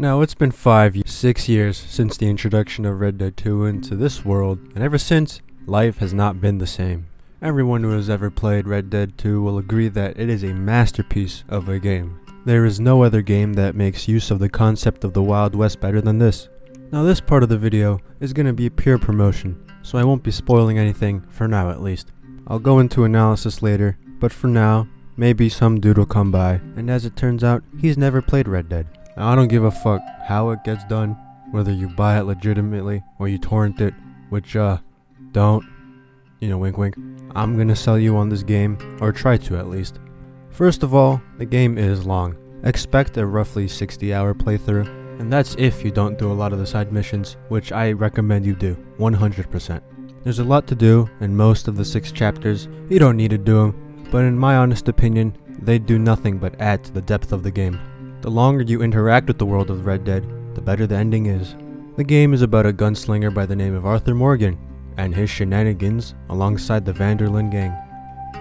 Now, it's been 6 years since the introduction of Red Dead 2 into this world, and ever since, life has not been the same. Everyone who has ever played Red Dead 2 will agree that it is a masterpiece of a game. There is no other game that makes use of the concept of the Wild West better than this. Now, this part of the video is going to be pure promotion, so I won't be spoiling anything, for now at least. I'll go into analysis later, but for now, maybe some dude will come by, and as it turns out, he's never played Red Dead. Now, I don't give a fuck how it gets done, whether you buy it legitimately or you torrent it, which, don't, wink wink. I'm gonna sell you on this game, or try to at least. First of all, the game is long. Expect a roughly 60-hour playthrough, and that's if you don't do a lot of the side missions, which I recommend you do, 100%. There's a lot to do, and most of the 6 chapters, you don't need to do them, but in my honest opinion, they do nothing but add to the depth of the game. The longer you interact with the world of Red Dead, the better the ending is. The game is about a gunslinger by the name of Arthur Morgan, and his shenanigans alongside the Vanderlyn gang.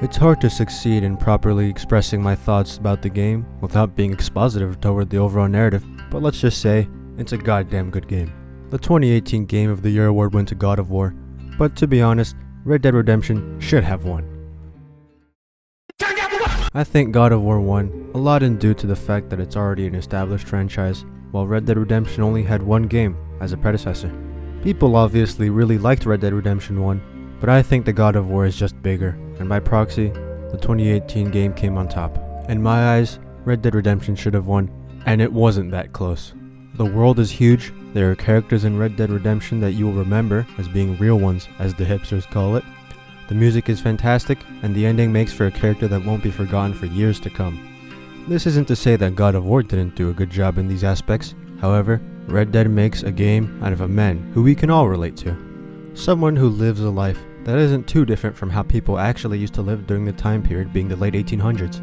It's hard to succeed in properly expressing my thoughts about the game without being expositive toward the overall narrative, but let's just say, it's a goddamn good game. The 2018 Game of the Year award went to God of War, but to be honest, Red Dead Redemption should have won. I think God of War won, a lot in due to the fact that it's already an established franchise, while Red Dead Redemption only had one game as a predecessor. People obviously really liked Red Dead Redemption 1, but I think the God of War is just bigger, and by proxy, the 2018 game came on top. In my eyes, Red Dead Redemption should have won, and it wasn't that close. The world is huge, there are characters in Red Dead Redemption that you will remember as being real ones, as the hipsters call it. The music is fantastic, and the ending makes for a character that won't be forgotten for years to come. This isn't to say that God of War didn't do a good job in these aspects, however, Red Dead makes a game out of a man who we can all relate to. Someone who lives a life that isn't too different from how people actually used to live during the time period being the late 1800s.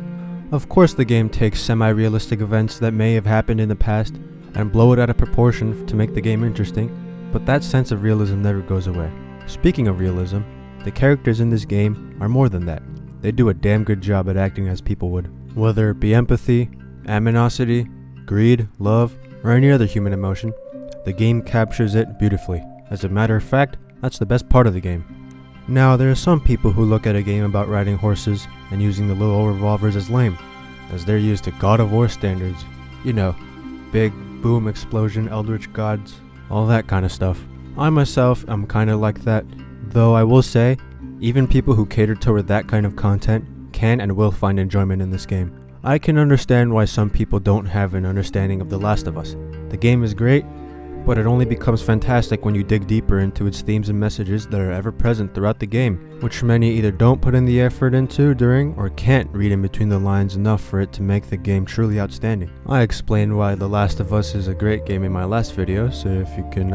Of course, the game takes semi-realistic events that may have happened in the past and blow it out of proportion to make the game interesting, but that sense of realism never goes away. Speaking of realism, the characters in this game are more than that. They do a damn good job at acting as people would. Whether it be empathy, animosity, greed, love, or any other human emotion, the game captures it beautifully. As a matter of fact, that's the best part of the game. Now, there are some people who look at a game about riding horses and using the little revolvers as lame, as they're used to God of War standards. Big boom explosion, eldritch gods, all that kind of stuff. I myself am kinda like that, though I will say, even people who cater toward that kind of content can and will find enjoyment in this game. I can understand why some people don't have an understanding of The Last of Us. The game is great, but it only becomes fantastic when you dig deeper into its themes and messages that are ever present throughout the game, which many either don't put in the effort into during or can't read in between the lines enough for it to make the game truly outstanding. I explained why The Last of Us is a great game in my last video, so if you can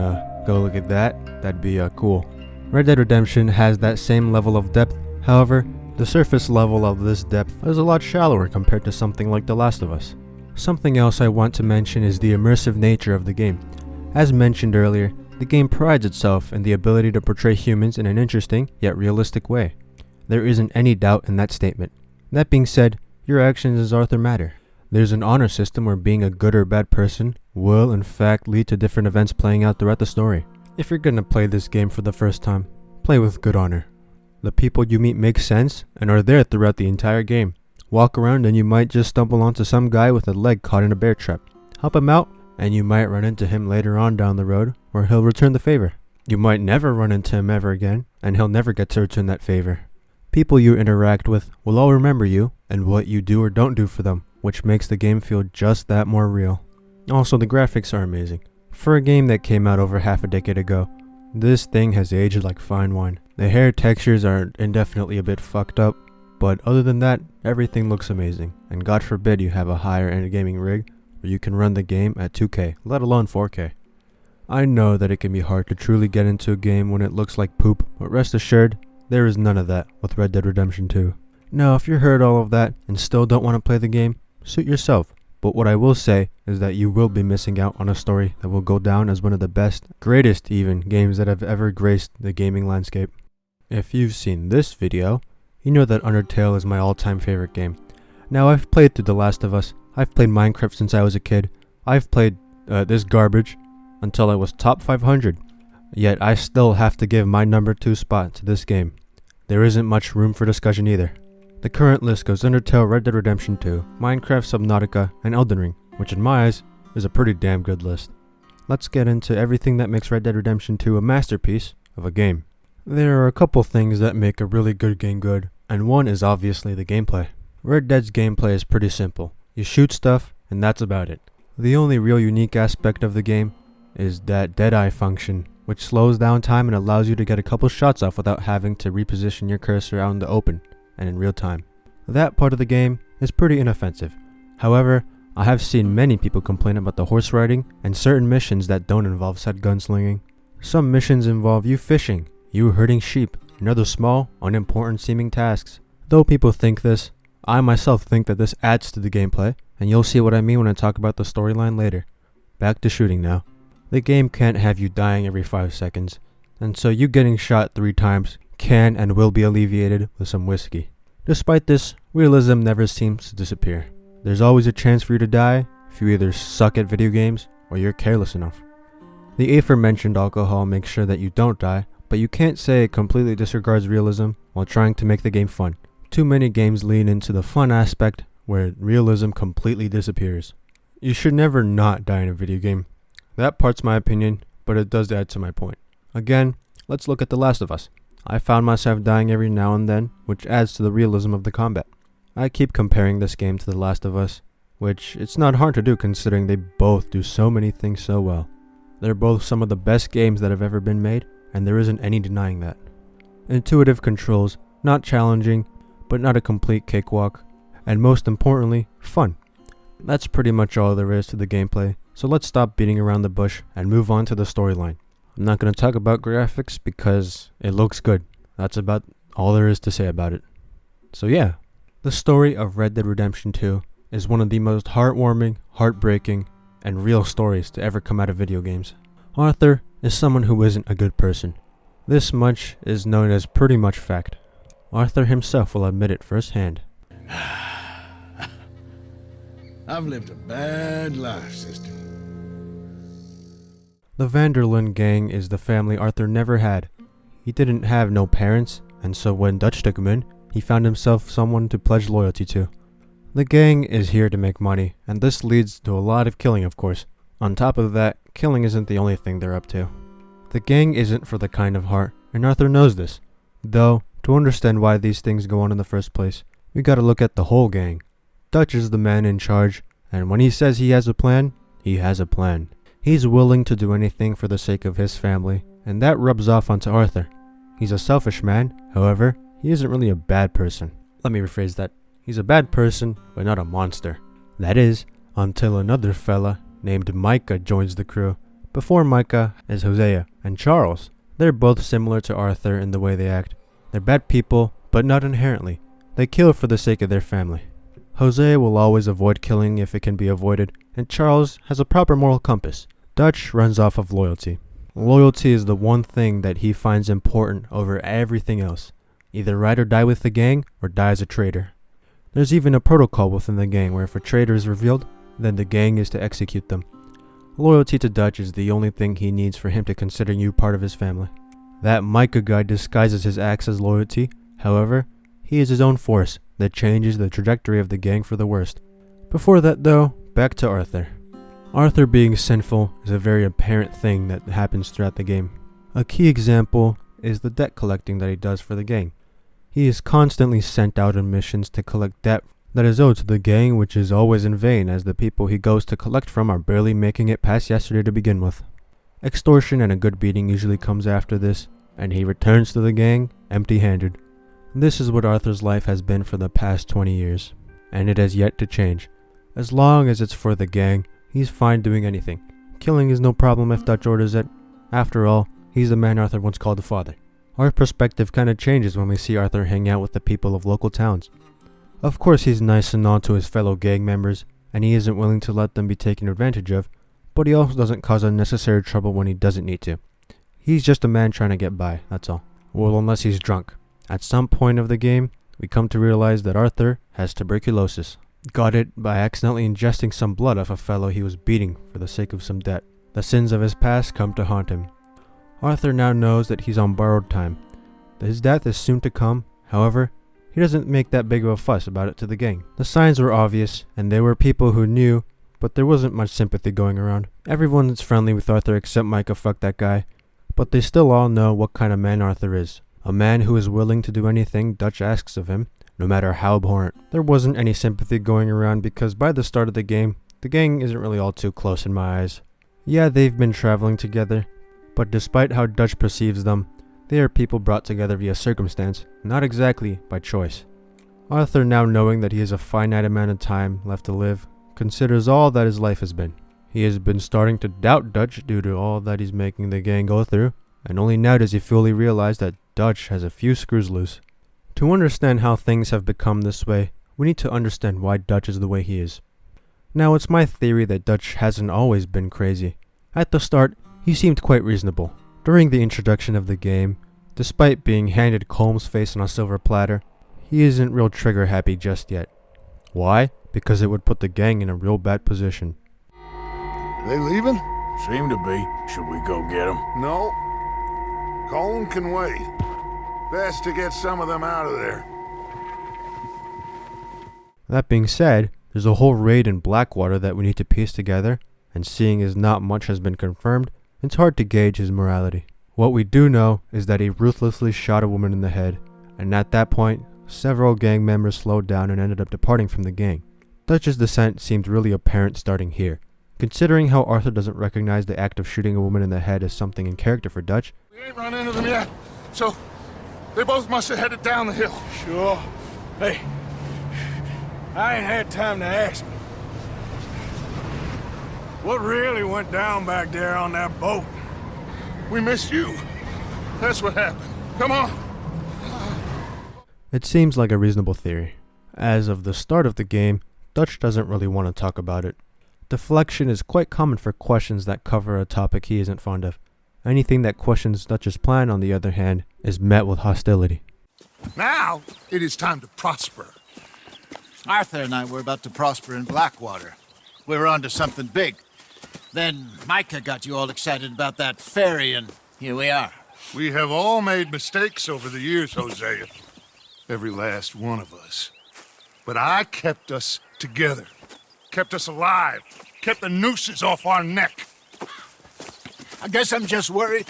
go look at that, that'd be cool. Red Dead Redemption has that same level of depth, however, the surface level of this depth is a lot shallower compared to something like The Last of Us. Something else I want to mention is the immersive nature of the game. As mentioned earlier, the game prides itself in the ability to portray humans in an interesting yet realistic way. There isn't any doubt in that statement. That being said, your actions as Arthur matter. There's an honor system where being a good or bad person will in fact lead to different events playing out throughout the story. If you're gonna play this game for the first time, play with good honor. The people you meet make sense and are there throughout the entire game. Walk around and you might just stumble onto some guy with a leg caught in a bear trap. Help him out, and you might run into him later on down the road, or he'll return the favor. You might never run into him ever again, and he'll never get to return that favor. People you interact with will all remember you and what you do or don't do for them, which makes the game feel just that more real. Also, the graphics are amazing. For a game that came out over half a decade ago, this thing has aged like fine wine. The hair textures are indefinitely a bit fucked up, but other than that, everything looks amazing, and God forbid you have a higher end gaming rig where you can run the game at 2K, let alone 4K. I know that it can be hard to truly get into a game when it looks like poop, but rest assured, there is none of that with Red Dead Redemption 2. Now, if you heard all of that and still don't want to play the game, suit yourself. But what I will say is that you will be missing out on a story that will go down as one of the best, greatest even, games that have ever graced the gaming landscape. If you've seen this video, you know that Undertale is my all-time favorite game. Now, I've played through The Last of Us, I've played Minecraft since I was a kid, I've played this garbage until I was top 500. Yet I still have to give my number 2 spot to this game. There isn't much room for discussion either. The current list goes Undertale, Red Dead Redemption 2, Minecraft, Subnautica, and Elden Ring, which in my eyes is a pretty damn good list. Let's get into everything that makes Red Dead Redemption 2 a masterpiece of a game. There are a couple things that make a really good game good, and one is obviously the gameplay. Red Dead's gameplay is pretty simple. You shoot stuff, and that's about it. The only real unique aspect of the game is that Deadeye function, which slows down time and allows you to get a couple shots off without having to reposition your cursor out in the open and in real time. That part of the game is pretty inoffensive. However, I have seen many people complain about the horse riding and certain missions that don't involve said gunslinging. Some missions involve you fishing, you herding sheep, and other small, unimportant seeming tasks. Though people think this, I myself think that this adds to the gameplay, and you'll see what I mean when I talk about the storyline later. Back to shooting now. The game can't have you dying every 5 seconds, and so you getting shot 3 times can and will be alleviated with some whiskey. Despite this, realism never seems to disappear. There's always a chance for you to die if you either suck at video games or you're careless enough. The aforementioned alcohol makes sure that you don't die, but you can't say it completely disregards realism while trying to make the game fun. Too many games lean into the fun aspect where realism completely disappears. You should never not die in a video game. That part's my opinion, but it does add to my point. Again, let's look at The Last of Us. I found myself dying every now and then, which adds to the realism of the combat. I keep comparing this game to The Last of Us, which it's not hard to do considering they both do so many things so well. They're both some of the best games that have ever been made, and there isn't any denying that. Intuitive controls, not challenging, but not a complete cakewalk, and most importantly, fun. That's pretty much all there is to the gameplay, so let's stop beating around the bush and move on to the storyline. I'm not going to talk about graphics because it looks good. That's about all there is to say about it. So yeah, the story of Red Dead Redemption 2 is one of the most heartwarming, heartbreaking, and real stories to ever come out of video games. Arthur is someone who isn't a good person. This much is known as pretty much fact. Arthur himself will admit it firsthand. I've lived a bad life, sister. The Vanderlyn gang is the family Arthur never had. He didn't have no parents, and so when Dutch took him in, he found himself someone to pledge loyalty to. The gang is here to make money, and this leads to a lot of killing, of course. On top of that, killing isn't the only thing they're up to. The gang isn't for the kind of heart, and Arthur knows this. Though, to understand why these things go on in the first place, we gotta look at the whole gang. Dutch is the man in charge, and when he says he has a plan, he has a plan. He's willing to do anything for the sake of his family, and that rubs off onto Arthur. He's a selfish man, however, he isn't really a bad person. Let me rephrase that. He's a bad person, but not a monster. That is, until another fella named Micah joins the crew. Before Micah is Hosea and Charles. They're both similar to Arthur in the way they act. They're bad people, but not inherently. They kill for the sake of their family. Hosea will always avoid killing if it can be avoided, and Charles has a proper moral compass. Dutch runs off of loyalty. Loyalty is the one thing that he finds important over everything else. Either ride or die with the gang, or die as a traitor. There's even a protocol within the gang where if a traitor is revealed, then the gang is to execute them. Loyalty to Dutch is the only thing he needs for him to consider you part of his family. That Micah guy disguises his acts as loyalty, however, he is his own force that changes the trajectory of the gang for the worst. Before that though, back to Arthur. Arthur being sinful is a very apparent thing that happens throughout the game. A key example is the debt collecting that he does for the gang. He is constantly sent out on missions to collect debt that is owed to the gang, which is always in vain as the people he goes to collect from are barely making it past yesterday to begin with. Extortion and a good beating usually comes after this, and he returns to the gang empty-handed. This is what Arthur's life has been for the past 20 years, and it has yet to change. As long as it's for the gang, he's fine doing anything. Killing is no problem if Dutch orders it. After all, he's the man Arthur once called a father. Our perspective kinda changes when we see Arthur hang out with the people of local towns. Of course he's nice and all to his fellow gang members, and he isn't willing to let them be taken advantage of, but he also doesn't cause unnecessary trouble when he doesn't need to. He's just a man trying to get by, that's all. Well, unless he's drunk. At some point of the game, we come to realize that Arthur has tuberculosis. Got it by accidentally ingesting some blood off a fellow he was beating for the sake of some debt. The sins of his past come to haunt him. Arthur now knows that he's on borrowed time. That his death is soon to come. However, he doesn't make that big of a fuss about it to the gang. The signs were obvious, and there were people who knew, but there wasn't much sympathy going around. Everyone's friendly with Arthur except Micah, fuck that guy. But they still all know what kind of man Arthur is. A man who is willing to do anything Dutch asks of him, no matter how abhorrent. There wasn't any sympathy going around because by the start of the game, the gang isn't really all too close in my eyes. Yeah, they've been traveling together, but despite how Dutch perceives them, they are people brought together via circumstance, not exactly by choice. Arthur, now knowing that he has a finite amount of time left to live, considers all that his life has been. He has been starting to doubt Dutch due to all that he's making the gang go through, and only now does he fully realize that Dutch has a few screws loose. To understand how things have become this way, we need to understand why Dutch is the way he is. Now, it's my theory that Dutch hasn't always been crazy. At the start, he seemed quite reasonable. During the introduction of the game, despite being handed Colm's face on a silver platter, he isn't real trigger happy just yet. Why? Because it would put the gang in a real bad position. They leaving? Seem to be. Should we go get them? No. Colin can wait. Best to get some of them out of there. That being said, there's a whole raid in Blackwater that we need to piece together, and seeing as not much has been confirmed, it's hard to gauge his morality. What we do know is that he ruthlessly shot a woman in the head, and at that point, several gang members slowed down and ended up departing from the gang. Dutch's descent seemed really apparent starting here. Considering how Arthur doesn't recognize the act of shooting a woman in the head as something in character for Dutch, We ain't run into them yet, so they both must have headed down the hill. Sure. Hey, I ain't had time to ask. What really went down back there on that boat? We missed you. That's what happened. Come on. it seems like a reasonable theory. As of the start of the game, Dutch doesn't really want to talk about it. Deflection is quite common for questions that cover a topic he isn't fond of. Anything that questions Dutch's plan, on the other hand, is met with hostility. Now it is time to prosper. Arthur and I were about to prosper in Blackwater. We were on to something big. Then Micah got you all excited about that ferry, and here we are. We have all made mistakes over the years, Hosea. Every last one of us. But I kept us together. Kept us alive. Kept the nooses off our neck. I guess I'm just worried.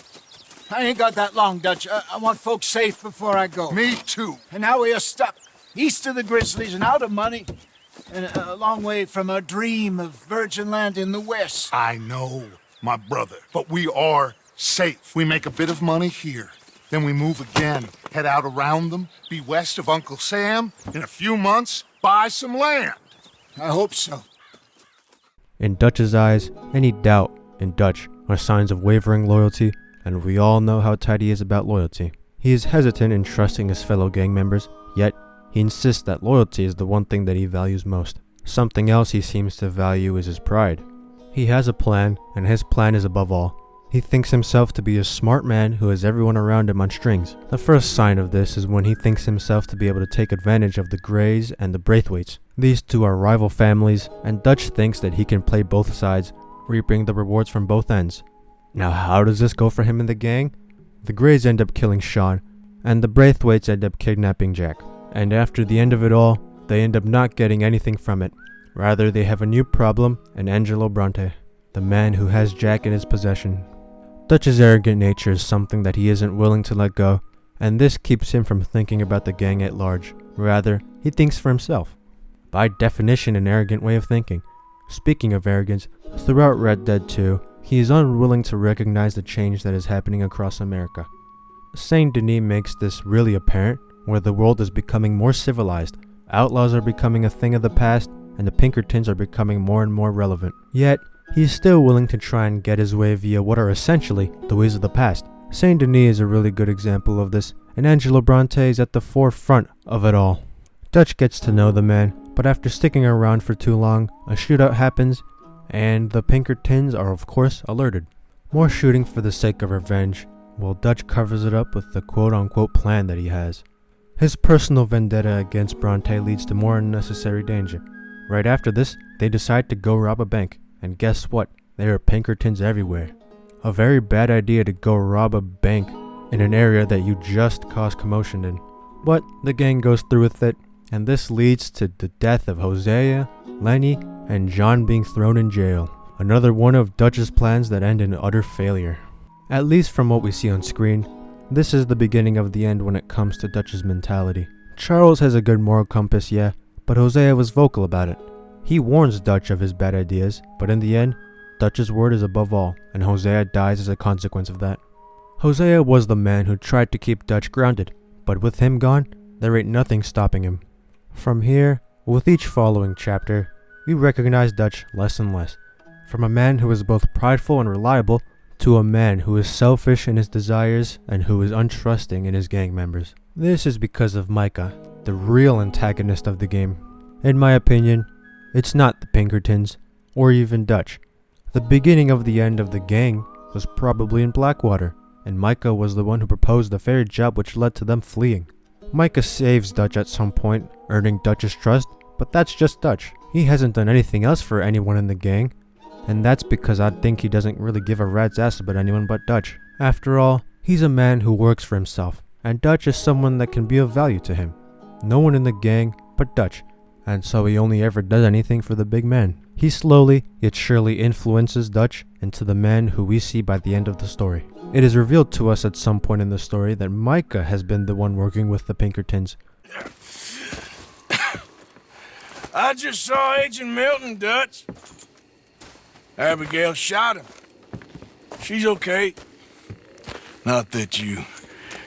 I ain't got that long, Dutch. I want folks safe before I go. Me too. And now we are stuck, east of the Grizzlies and out of money, and a long way from our dream of virgin land in the west. I know, my brother. But we are safe. We make a bit of money here. Then we move again. Head out around them. Be west of Uncle Sam. In a few months, buy some land. I hope so. In Dutch's eyes, any doubt in Dutch are signs of wavering loyalty, and we all know how tight he is about loyalty. He is hesitant in trusting his fellow gang members, yet he insists that loyalty is the one thing that he values most. Something else he seems to value is his pride. He has a plan, and his plan is above all. He thinks himself to be a smart man who has everyone around him on strings. The first sign of this is when he thinks himself to be able to take advantage of the Greys and the Braithwaites. These two are rival families, and Dutch thinks that he can play both sides, reaping the rewards from both ends. Now, how does this go for him in the gang? The Greys end up killing Sean, and the Braithwaites end up kidnapping Jack. And after the end of it all, they end up not getting anything from it. Rather, they have a new problem in Angelo Bronte, the man who has Jack in his possession. Dutch's arrogant nature is something that he isn't willing to let go, and this keeps him from thinking about the gang at large. Rather, he thinks for himself. By definition, an arrogant way of thinking. Speaking of arrogance, throughout Red Dead 2, he is unwilling to recognize the change that is happening across America. Saint Denis makes this really apparent, where the world is becoming more civilized, outlaws are becoming a thing of the past, and the Pinkertons are becoming more and more relevant. Yet, he is still willing to try and get his way via what are essentially the ways of the past. Saint Denis is a really good example of this, and Angelo Bronte is at the forefront of it all. Dutch gets to know the man, but after sticking around for too long, a shootout happens, and the Pinkertons are of course alerted. More shooting for the sake of revenge, while Dutch covers it up with the quote-unquote plan that he has. His personal vendetta against Bronte leads to more unnecessary danger. Right after this, they decide to go rob a bank, and guess what? There are Pinkertons everywhere. A very bad idea to go rob a bank in an area that you just caused commotion in. But the gang goes through with it, and this leads to the death of Hosea, Lenny, and John being thrown in jail. Another one of Dutch's plans that end in utter failure. At least from what we see on screen, this is the beginning of the end when it comes to Dutch's mentality. Charles has a good moral compass, yeah, but Hosea was vocal about it. He warns Dutch of his bad ideas, but in the end, Dutch's word is above all, and Hosea dies as a consequence of that. Hosea was the man who tried to keep Dutch grounded, but with him gone, there ain't nothing stopping him. From here, with each following chapter, we recognize Dutch less and less. From a man who is both prideful and reliable, to a man who is selfish in his desires and who is untrusting in his gang members. This is because of Micah, the real antagonist of the game. In my opinion, it's not the Pinkertons, or even Dutch. The beginning of the end of the gang was probably in Blackwater, and Micah was the one who proposed the very job which led to them fleeing. Micah saves Dutch at some point, earning Dutch's trust, but that's just Dutch. He hasn't done anything else for anyone in the gang, and that's because I think he doesn't really give a rat's ass about anyone but Dutch. After all, he's a man who works for himself, and Dutch is someone that can be of value to him. No one in the gang but Dutch, and so he only ever does anything for the big man. He slowly, yet surely influences Dutch into the man who we see by the end of the story. It is revealed to us at some point in the story that Micah has been the one working with the Pinkertons. I just saw Agent Milton, Dutch. Abigail shot him. She's okay. Not that you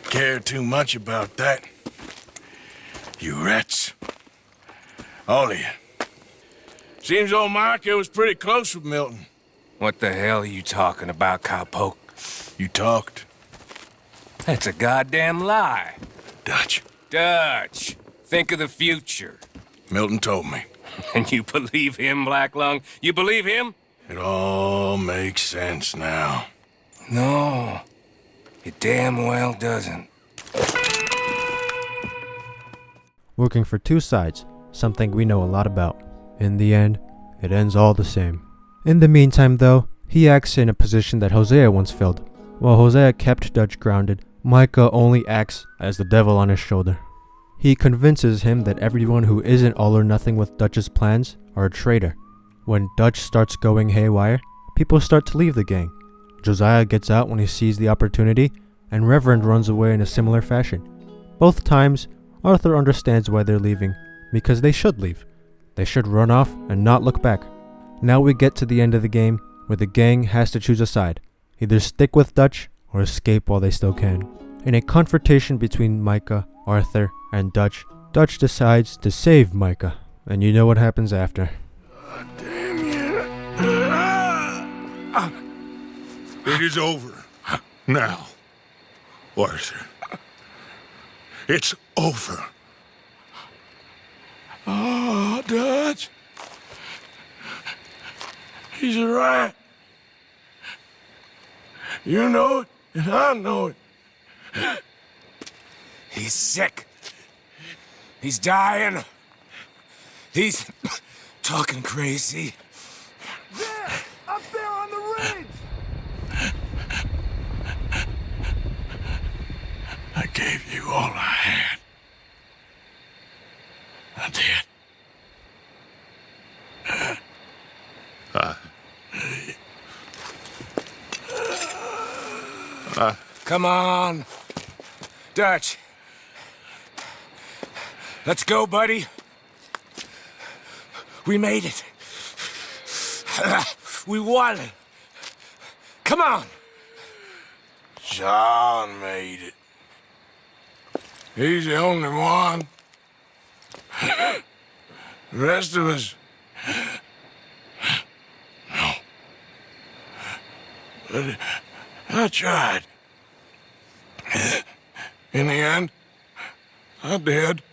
care too much about that. You rats. All of you. Seems old Micah was pretty close with Milton. What the hell are you talking about, cowpoke? You talked. That's a goddamn lie. Dutch. Dutch, think of the future. Milton told me. And you believe him, Black Lung? You believe him? It all makes sense now. No, it damn well doesn't. Working for two sides, something we know a lot about. In the end, it ends all the same. In the meantime though, he acts in a position that Hosea once filled. While Hosea kept Dutch grounded, Micah only acts as the devil on his shoulder. He convinces him that everyone who isn't all or nothing with Dutch's plans are a traitor. When Dutch starts going haywire, people start to leave the gang. Josiah gets out when he sees the opportunity, and Reverend runs away in a similar fashion. Both times, Arthur understands why they're leaving, because they should leave. They should run off and not look back. Now we get to the end of the game, where the gang has to choose a side. Either stick with Dutch, or escape while they still can. In a confrontation between Micah, Arthur, and Dutch, Dutch decides to save Micah, and you know what happens after. Damn you. It is over. Now, Arthur. It's over. Oh, Dutch. He's a rat. You know it, and I know it. He's sick. He's dying. He's talking crazy. There! Up there on the ridge! I gave you all I had. I did. Come on. Dutch. Let's go, buddy. We made it. We won. Come on. John made it. He's the only one. The rest of us... No. But I tried. In the end, I did.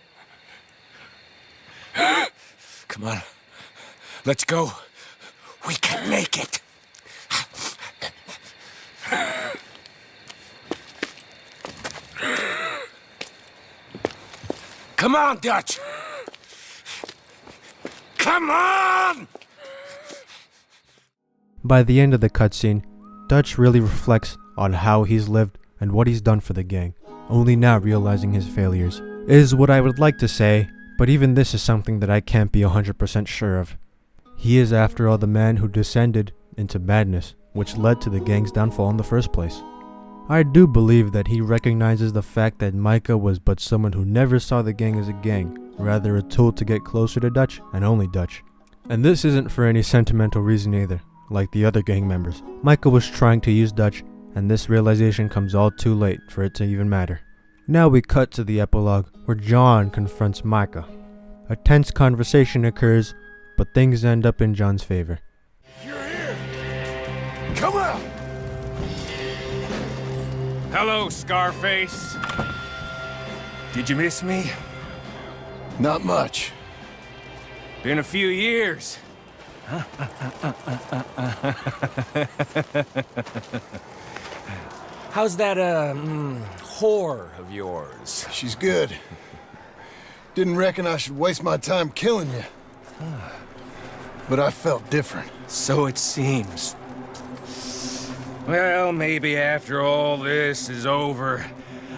Come on. Let's go. We can make it. Come on, Dutch. Come Come on! By the end of the cutscene, Dutch really reflects on how he's lived and what he's done for the gang, only now realizing his failures. Is what I would like to say, but even this is something that I can't be 100% sure of. He is, after all, the man who descended into madness, which led to the gang's downfall in the first place. I do believe that he recognizes the fact that Micah was but someone who never saw the gang as a gang, rather a tool to get closer to Dutch, and only Dutch. And this isn't for any sentimental reason either, like the other gang members. Micah was trying to use Dutch, and this realization comes all too late for it to even matter. Now we cut to the epilogue, where John confronts Micah. A tense conversation occurs, but things end up in John's favor. You're here. Come out. Hello, Scarface. Did you miss me? Not much. Been a few years. How's that, whore of yours? She's good. Didn't reckon I should waste my time killing you. But I felt different. So it seems. Well, maybe after all this is over,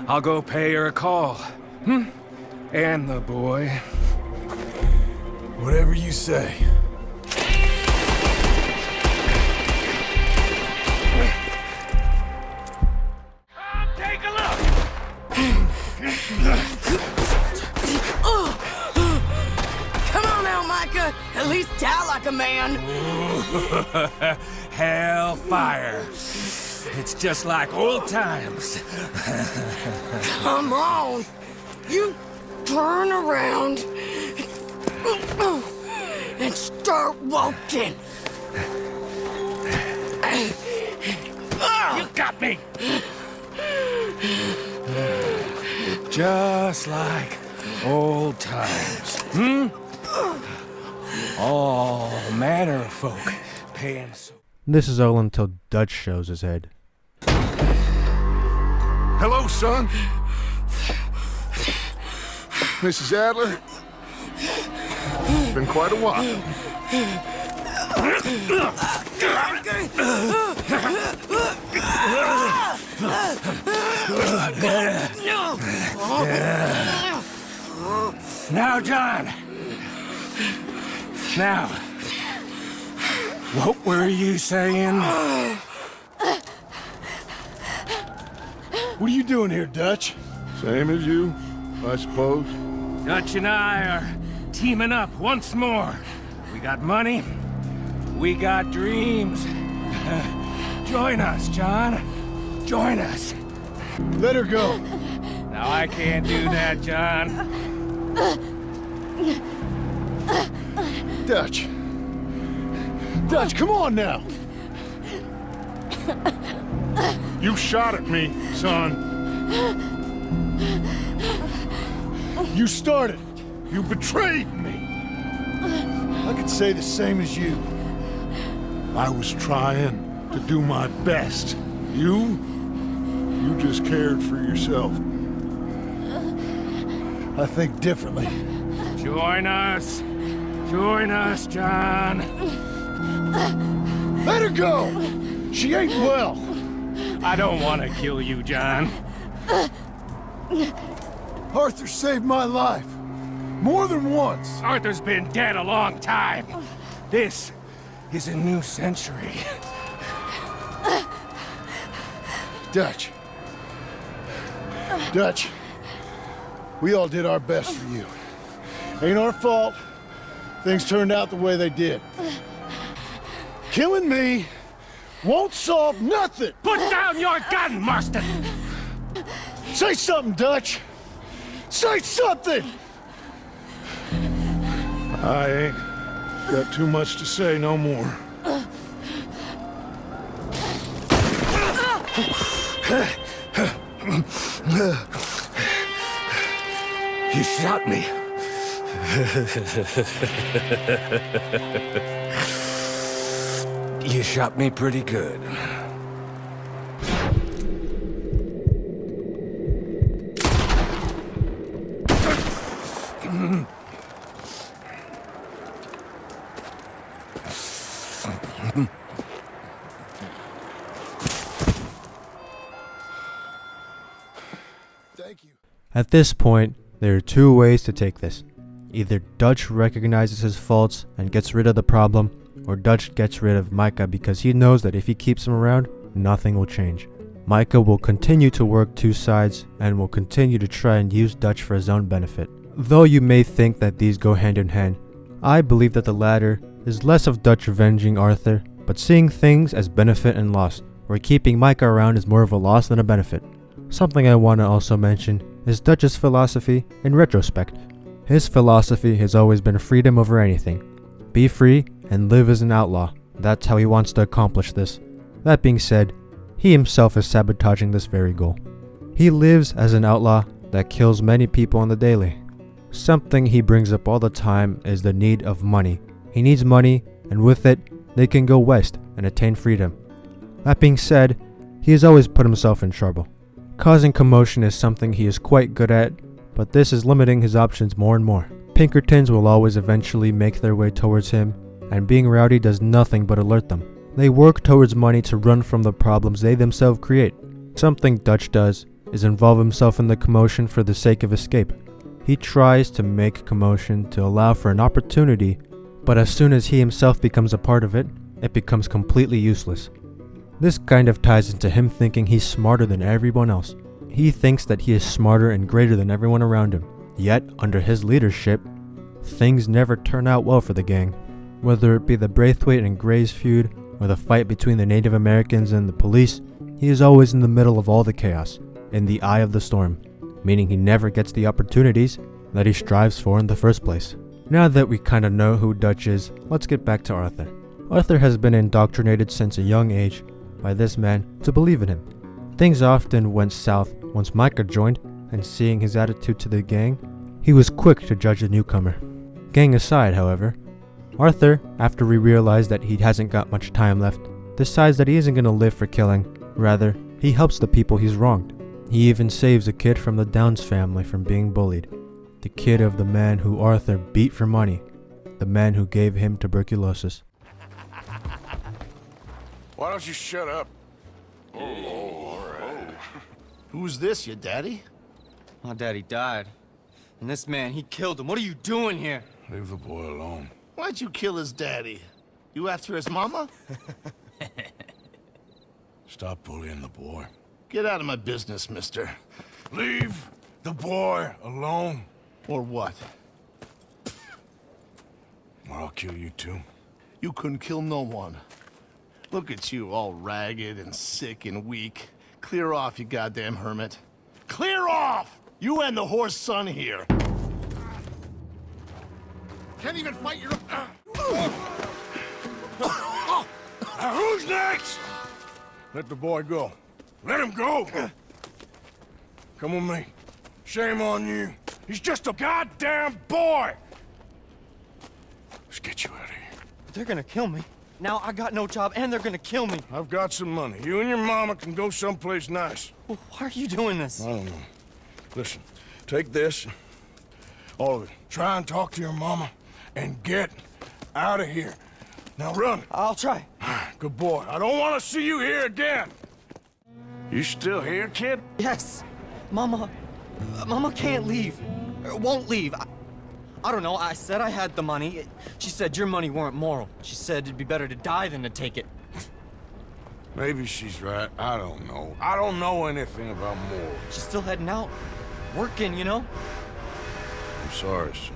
I'll go pay her a call. And the boy. Whatever you say. Take a look! Come on now, Micah. At least die like a man. Hellfire. It's just like old times. Come on. You turn around and start walking. You got me! Just like old times. All manner of folk paying so. This is all until Dutch shows his head. Hello, son. Mrs. Adler? It's been quite a while. Now, John. Now, what were you saying? What are you doing here, Dutch? Same as you, I suppose. Dutch and I are teaming up once more. We got money. We got dreams. Join us, John. Join us. Let her go. Now, I can't do that, John. Dutch. Dutch, come on now. You shot at me, son. You started. You betrayed me. I could say the same as you. I was trying to do my best. You just cared for yourself. I think differently. Join us. Join us, John. Let her go! She ain't well. I don't want to kill you, John. Arthur saved my life. More than once. Arthur's been dead a long time. This is a new century. Dutch. Dutch. We all did our best for you. Ain't our fault. Things turned out the way they did. Killing me won't solve nothing. Put down your gun, Marston! Say something, Dutch. Say something! I ain't got too much to say no more. You shot me. You shot me pretty good. Thank you. At this point, there are two ways to take this. Either Dutch recognizes his faults and gets rid of the problem, or Dutch gets rid of Micah because he knows that if he keeps him around, nothing will change. Micah will continue to work two sides and will continue to try and use Dutch for his own benefit. Though you may think that these go hand in hand, I believe that the latter is less of Dutch avenging Arthur, but seeing things as benefit and loss, where keeping Micah around is more of a loss than a benefit. Something I want to also mention is Dutch's philosophy in retrospect. His philosophy has always been freedom over anything. Be free and live as an outlaw. That's how he wants to accomplish this. That being said, he himself is sabotaging this very goal. He lives as an outlaw that kills many people on the daily. Something he brings up all the time is the need of money. He needs money, and with it, they can go west and attain freedom. That being said, he has always put himself in trouble. Causing commotion is something he is quite good at, but this is limiting his options more and more. Pinkertons will always eventually make their way towards him, and being rowdy does nothing but alert them. They work towards money to run from the problems they themselves create. Something Dutch does is involve himself in the commotion for the sake of escape. He tries to make commotion to allow for an opportunity, but as soon as he himself becomes a part of it, it becomes completely useless. This kind of ties into him thinking he's smarter than everyone else. He thinks that he is smarter and greater than everyone around him. Yet, under his leadership, things never turn out well for the gang. Whether it be the Braithwaite and Gray's feud, or the fight between the Native Americans and the police, he is always in the middle of all the chaos, in the eye of the storm, meaning he never gets the opportunities that he strives for in the first place. Now that we kinda know who Dutch is, let's get back to Arthur. Arthur has been indoctrinated since a young age by this man to believe in him. Things often went south once Micah joined, and seeing his attitude to the gang, he was quick to judge the newcomer. Gang aside, however, Arthur, after he realized that he hasn't got much time left, decides that he isn't going to live for killing. Rather, he helps the people he's wronged. He even saves a kid from the Downs family from being bullied. The kid of the man who Arthur beat for money. The man who gave him tuberculosis. Why don't you shut up? Who's this, your daddy? My daddy died. And this man, he killed him. What are you doing here? Leave the boy alone. Why'd you kill his daddy? You after his mama? Stop bullying the boy. Get out of my business, mister. Leave the boy alone. Or what? Or I'll kill you too. You couldn't kill no one. Look at you, all ragged and sick and weak. Clear off, you goddamn hermit. Clear off! You and the horse son here. Can't even fight your... Now who's next? Let the boy go. Let him go! Come with me. Shame on you. He's just a goddamn boy! Let's get you out of here. They're gonna kill me. Now I got no job and they're gonna kill me. I've got some money. You and your mama can go someplace nice. Well, why are you doing this? I don't know. Listen, take this. All of it. Try and talk to your mama and get out of here. Now run. I'll try. Good boy. I don't want to see you here again. You still here, kid? Yes. Mama can't leave. Won't leave. I don't know. I said I had the money. She said your money weren't moral. She said it'd be better to die than to take it. Maybe she's right. I don't know. I don't know anything about morals. She's still heading out. Working, you know? I'm sorry, son.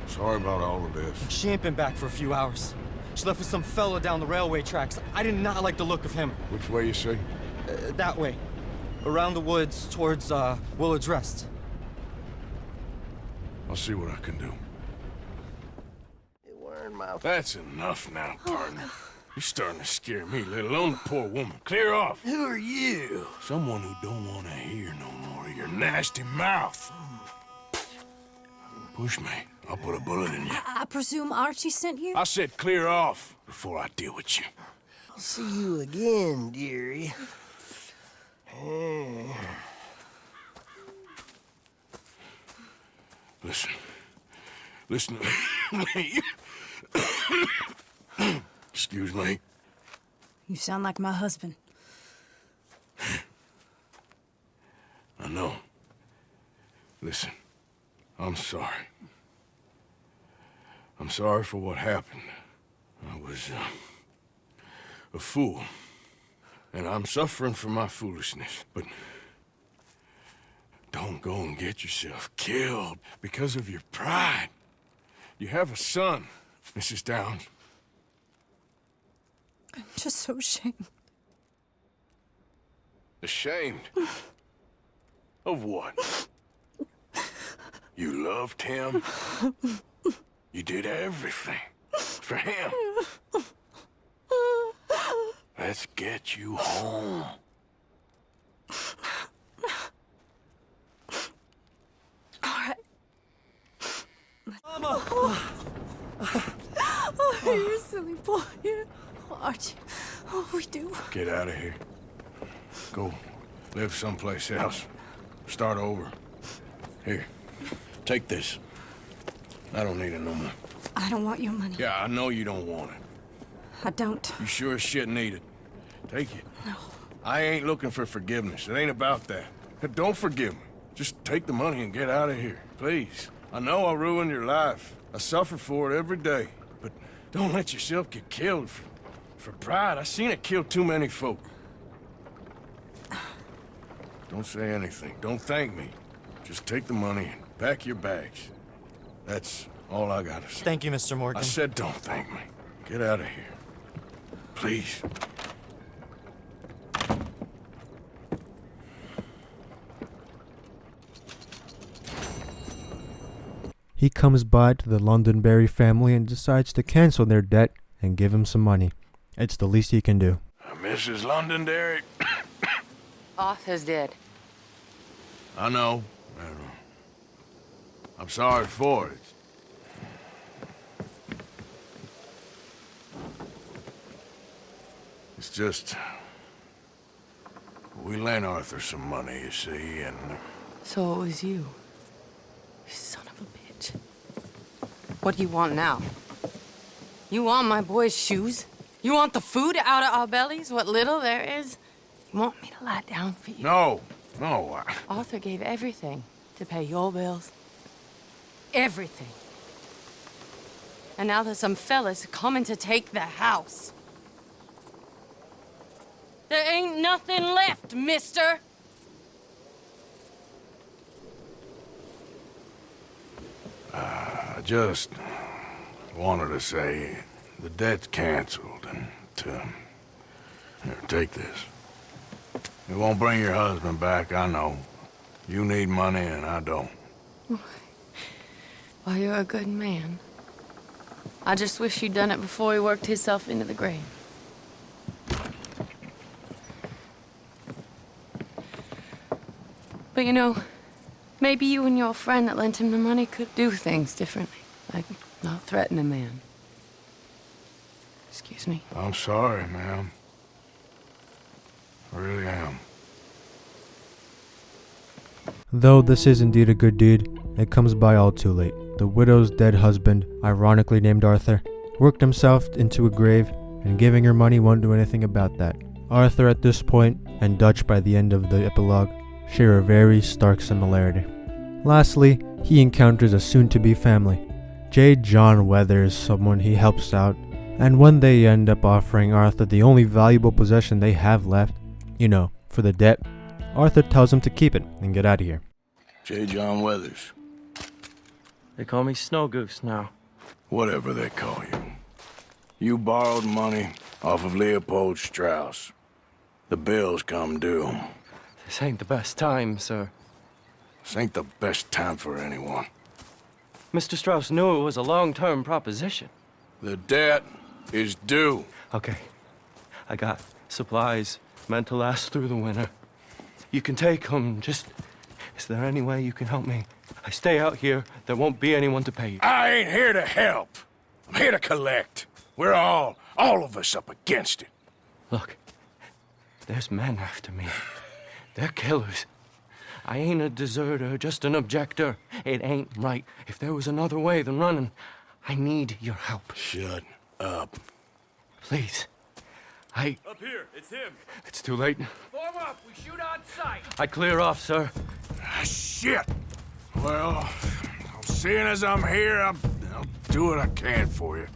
Sorry about all of this. She ain't been back for a few hours. She left with some fella down the railway tracks. I did not like the look of him. Which way you say? That way. Around the woods towards, Willard's Rest. I'll see what I can do. That's enough now, partner. You're starting to scare me, let alone the poor woman. Clear off. Who are you? Someone who don't want to hear no more of your nasty mouth. Push me. I'll put a bullet in you. I presume Archie sent you? I said clear off before I deal with you. I'll see you again, dearie. Listen to me. Excuse me. You sound like my husband. I know. Listen, I'm sorry. I'm sorry for what happened. I was a fool. And I'm suffering for my foolishness. But don't go and get yourself killed because of your pride. You have a son, Mrs. Downs. I'm just so ashamed. Ashamed? Of what? You loved him? You did everything for him. Let's get you home. All right. Mama! Oh, you silly boy. Oh, Archie. Oh, we do. Get out of here. Go live someplace else. Start over. Here, take this. I don't need it no more. I don't want your money. Yeah, I know you don't want it. I don't. You sure as shit need it. Take it. No. I ain't looking for forgiveness. It ain't about that. Don't forgive me. Just take the money and get out of here, please. I know I ruined your life. I suffer for it every day. But don't let yourself get killed for pride. I seen it kill too many folk. Don't say anything. Don't thank me. Just take the money and pack your bags. That's all I gotta say. Thank you, Mr. Morgan. I said don't thank me. Get out of here. Please. He comes by to the Londonderry family and decides to cancel their debt and give him some money. It's the least he can do. Mrs. Londonderry. Arthur's dead. I know. I'm sorry for it. It's just... we lent Arthur some money, you see, and... So it was you. You son of a bitch. What do you want now? You want my boy's shoes? You want the food out of our bellies, what little there is? You want me to lie down for you? No. Arthur gave everything to pay your bills. Everything. And now there's some fellas coming to take the house. There ain't nothing left, mister. I just wanted to say the debt's canceled and here, take this. It won't bring your husband back, I know. You need money and I don't. Well, you're a good man. I just wish you'd done it before he worked himself into the grave. But you know, maybe you and your friend that lent him the money could do things differently. Like not threaten a man. Excuse me. I'm sorry, ma'am. I really am. Though this is indeed a good deed, it comes by all too late. The widow's dead husband, ironically named Arthur, worked himself into a grave, and giving her money won't do anything about that. Arthur at this point, and Dutch by the end of the epilogue, share a very stark similarity. Lastly, he encounters a soon-to-be family. J. John Weathers, someone he helps out, and when they end up offering Arthur the only valuable possession they have left, you know, for the debt, Arthur tells him to keep it and get out of here. J. John Weathers. They call me Snow Goose now. Whatever they call you. You borrowed money off of Leopold Strauss. The bills come due. This ain't the best time, sir. This ain't the best time for anyone. Mr. Strauss knew it was a long-term proposition. The debt is due. Okay. I got supplies meant to last through the winter. You can take them, just... Is there any way you can help me? I stay out here, there won't be anyone to pay you. I ain't here to help. I'm here to collect. We're all of us up against it. Look, there's men after me. They're killers. I ain't a deserter, just an objector. It ain't right. If there was another way than running, I need your help. Shut up. Please. Up here, it's him. It's too late. Form up, we shoot on sight. I clear off, sir. Shit! Well, seeing as I'm here, I'll do what I can for you.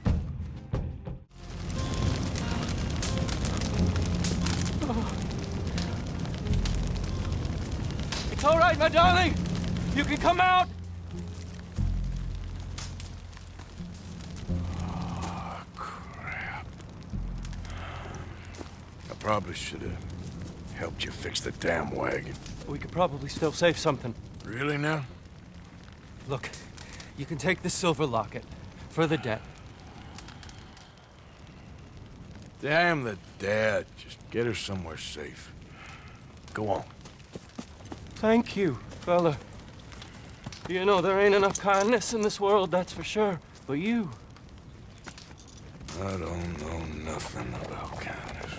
It's all right, my darling. You can come out. Oh, crap. I probably should have helped you fix the damn wagon. We could probably still save something. Really now? Look, you can take this silver locket for the debt. Damn the dad. Just get her somewhere safe. Go on. Thank you, fella. You know, there ain't enough kindness in this world, that's for sure. But you... I don't know nothing about kindness.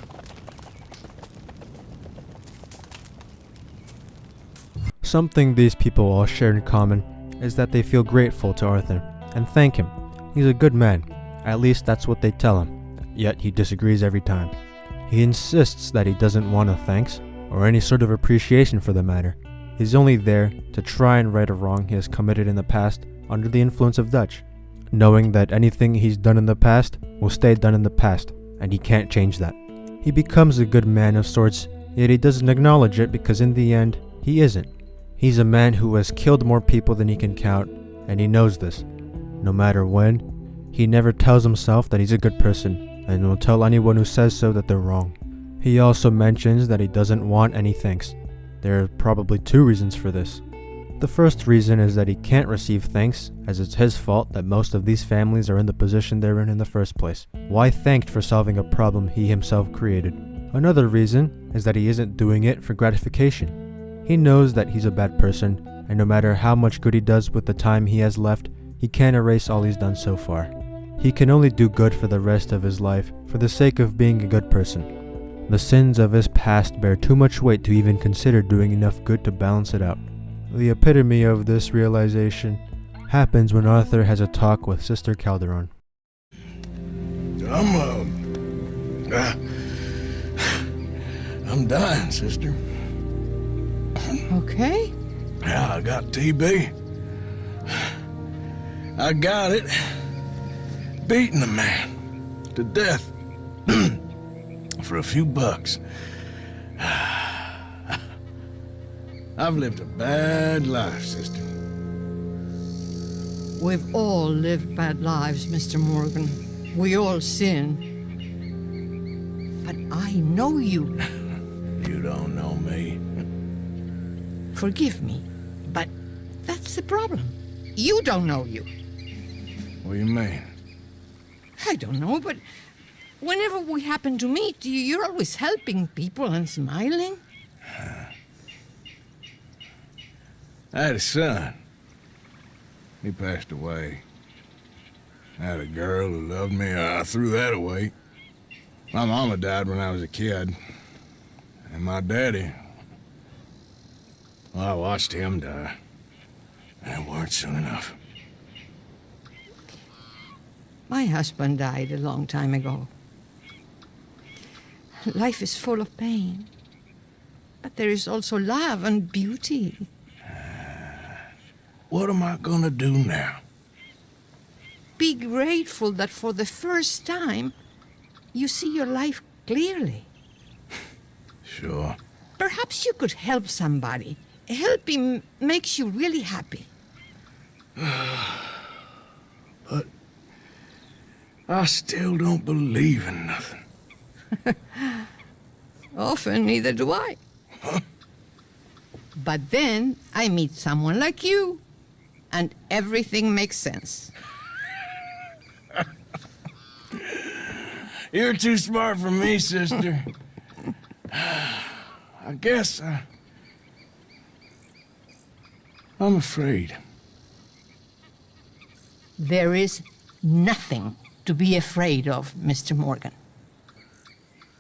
Something these people all share in common is that they feel grateful to Arthur and thank him. He's a good man. At least that's what they tell him. Yet he disagrees every time. He insists that he doesn't want a thanks or any sort of appreciation for the matter. He's only there to try and right a wrong he has committed in the past under the influence of Dutch, knowing that anything he's done in the past will stay done in the past, and he can't change that. He becomes a good man of sorts, yet he doesn't acknowledge it because in the end, he isn't. He's a man who has killed more people than he can count, and he knows this. No matter when, he never tells himself that he's a good person, and will tell anyone who says so that they're wrong. He also mentions that he doesn't want any thanks. There are probably two reasons for this. The first reason is that he can't receive thanks, as it's his fault that most of these families are in the position they're in the first place. Why thanked for solving a problem he himself created? Another reason is that he isn't doing it for gratification. He knows that he's a bad person, and no matter how much good he does with the time he has left, he can't erase all he's done so far. He can only do good for the rest of his life for the sake of being a good person. The sins of his past bear too much weight to even consider doing enough good to balance it out. The epitome of this realization happens when Arthur has a talk with Sister Calderon. I'm dying, sister. Okay? Yeah, I got TB. I got it. Beating a man to death for a few bucks. I've lived a bad life, sister. We've all lived bad lives, Mr. Morgan. We all sin. But I know you. You don't know me. Forgive me, but that's the problem. You don't know you. What do you mean? I don't know, but whenever we happen to meet, you're always helping people and smiling. I had a son. He passed away. I had a girl who loved me. I threw that away. My mama died when I was a kid. And my daddy, well, I watched him die. And it weren't soon enough. My husband died a long time ago. Life is full of pain. But there is also love and beauty. What am I gonna do now? Be grateful that for the first time, you see your life clearly. Sure. Perhaps you could help somebody. Helping makes you really happy. But I still don't believe in nothing. Often, neither do I. But then I meet someone like you, and everything makes sense. You're too smart for me, sister. I guess I'm afraid. There is nothing to be afraid of, Mr. Morgan.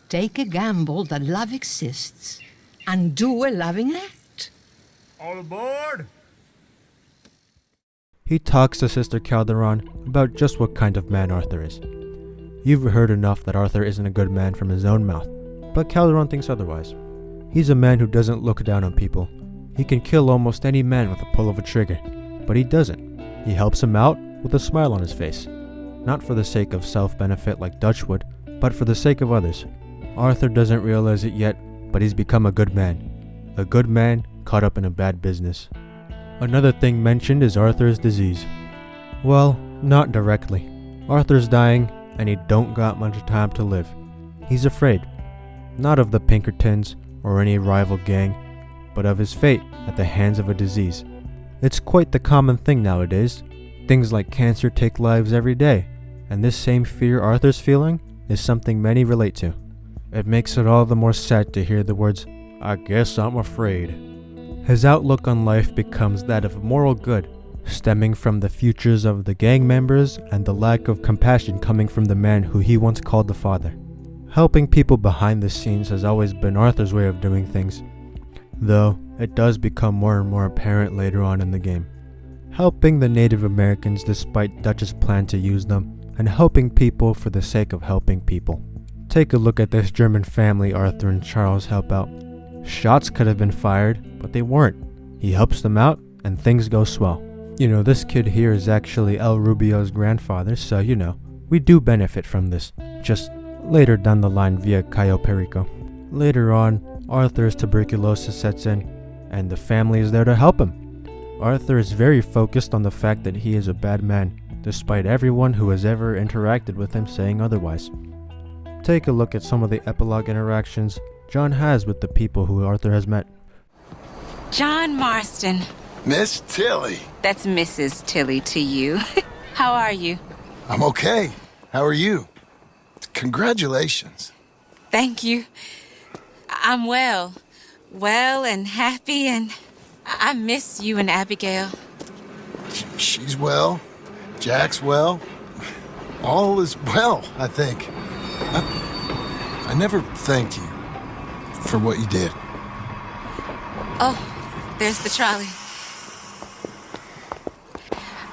Take a gamble that love exists and do a loving act. All aboard! He talks to Sister Calderon about just what kind of man Arthur is. You've heard enough that Arthur isn't a good man from his own mouth, but Calderon thinks otherwise. He's a man who doesn't look down on people. He can kill almost any man with a pull of a trigger, but he doesn't. He helps him out with a smile on his face. Not for the sake of self-benefit like Dutch would, but for the sake of others. Arthur doesn't realize it yet, but he's become a good man. A good man caught up in a bad business. Another thing mentioned is Arthur's disease. Well, not directly. Arthur's dying, and he don't got much time to live. He's afraid. Not of the Pinkertons or any rival gang, but of his fate at the hands of a disease. It's quite the common thing nowadays. Things like cancer take lives every day, and this same fear Arthur's feeling is something many relate to. It makes it all the more sad to hear the words, "I guess I'm afraid." His outlook on life becomes that of moral good, stemming from the futures of the gang members and the lack of compassion coming from the man who he once called the father. Helping people behind the scenes has always been Arthur's way of doing things, though it does become more and more apparent later on in the game. Helping the Native Americans despite Dutch's plan to use them, and helping people for the sake of helping people. Take a look at this German family Arthur and Charles help out. Shots could have been fired, but they weren't. He helps them out, and things go swell. This kid here is actually El Rubio's grandfather, so we do benefit from this, just later down the line via Cayo Perico. Later on, Arthur's tuberculosis sets in, and the family is there to help him. Arthur is very focused on the fact that he is a bad man, despite everyone who has ever interacted with him saying otherwise. Take a look at some of the epilogue interactions John has with the people who Arthur has met. John Marston. Miss Tilly. That's Mrs. Tilly to you. How are you? I'm okay. How are you? Congratulations. Thank you. I'm well. Well and happy, and I miss you and Abigail. She's well. Jack's well. All is well, I think. I never thanked you for what you did. Oh, there's the trolley.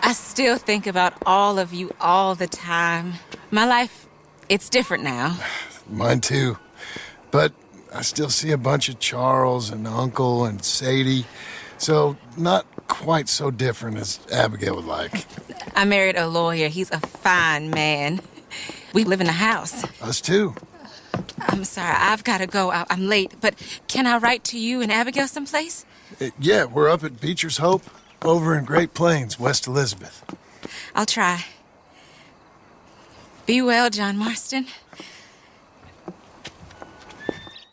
I still think about all of you all the time. My life, it's different now. Mine too. But I still see a bunch of Charles and Uncle and Sadie. So not quite so different as Abigail would like. I married a lawyer. He's a fine man. We live in a house. Us too. I'm sorry, I've got to go. I'm late, but can I write to you and Abigail someplace? Yeah, we're up at Beecher's Hope, over in Great Plains, West Elizabeth. I'll try. Be well, John Marston.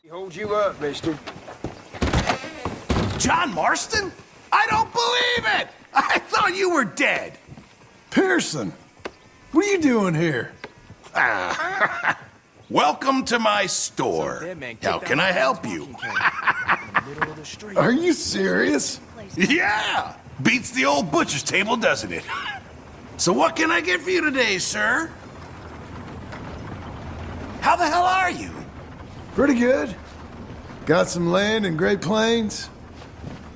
He holds you up, mister. John Marston? I don't believe it! I thought you were dead. Pearson, what are you doing here? Welcome to my store. How can I help you? Are you serious? Yeah! Beats the old butcher's table, doesn't it? So what can I get for you today, sir? How the hell are you? Pretty good. Got some land in Great Plains.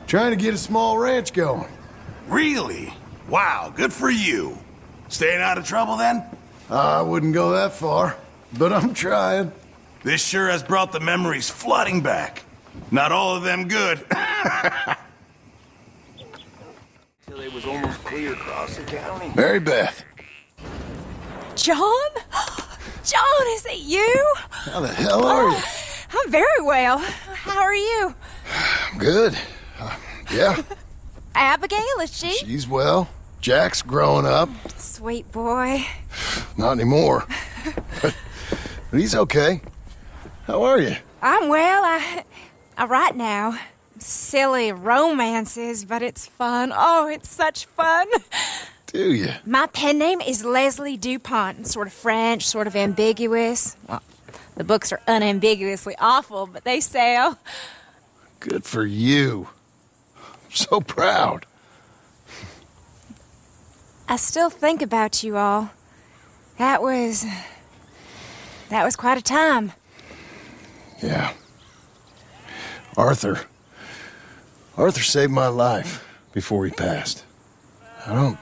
Trying to get a small ranch going. Really? Wow, good for you. Staying out of trouble, then? I wouldn't go that far, but I'm trying. This sure has brought the memories flooding back. Not all of them good. Till it was almost clear across the county. Mary Beth. John? John, is it you? How the hell are you? I'm very well. How are you? I'm good. Yeah. Abigail, is she? She's well. Jack's growing up. Sweet boy. Not anymore. But he's okay. How are you? I'm well. I write now. Silly romances, but it's fun. Oh, it's such fun. Do you? My pen name is Leslie Dupont. Sort of French, sort of ambiguous. Well, the books are unambiguously awful, but they sell. Good for you. I'm so proud. I still think about you all. That was quite a time. Yeah. Arthur saved my life before he passed. I don't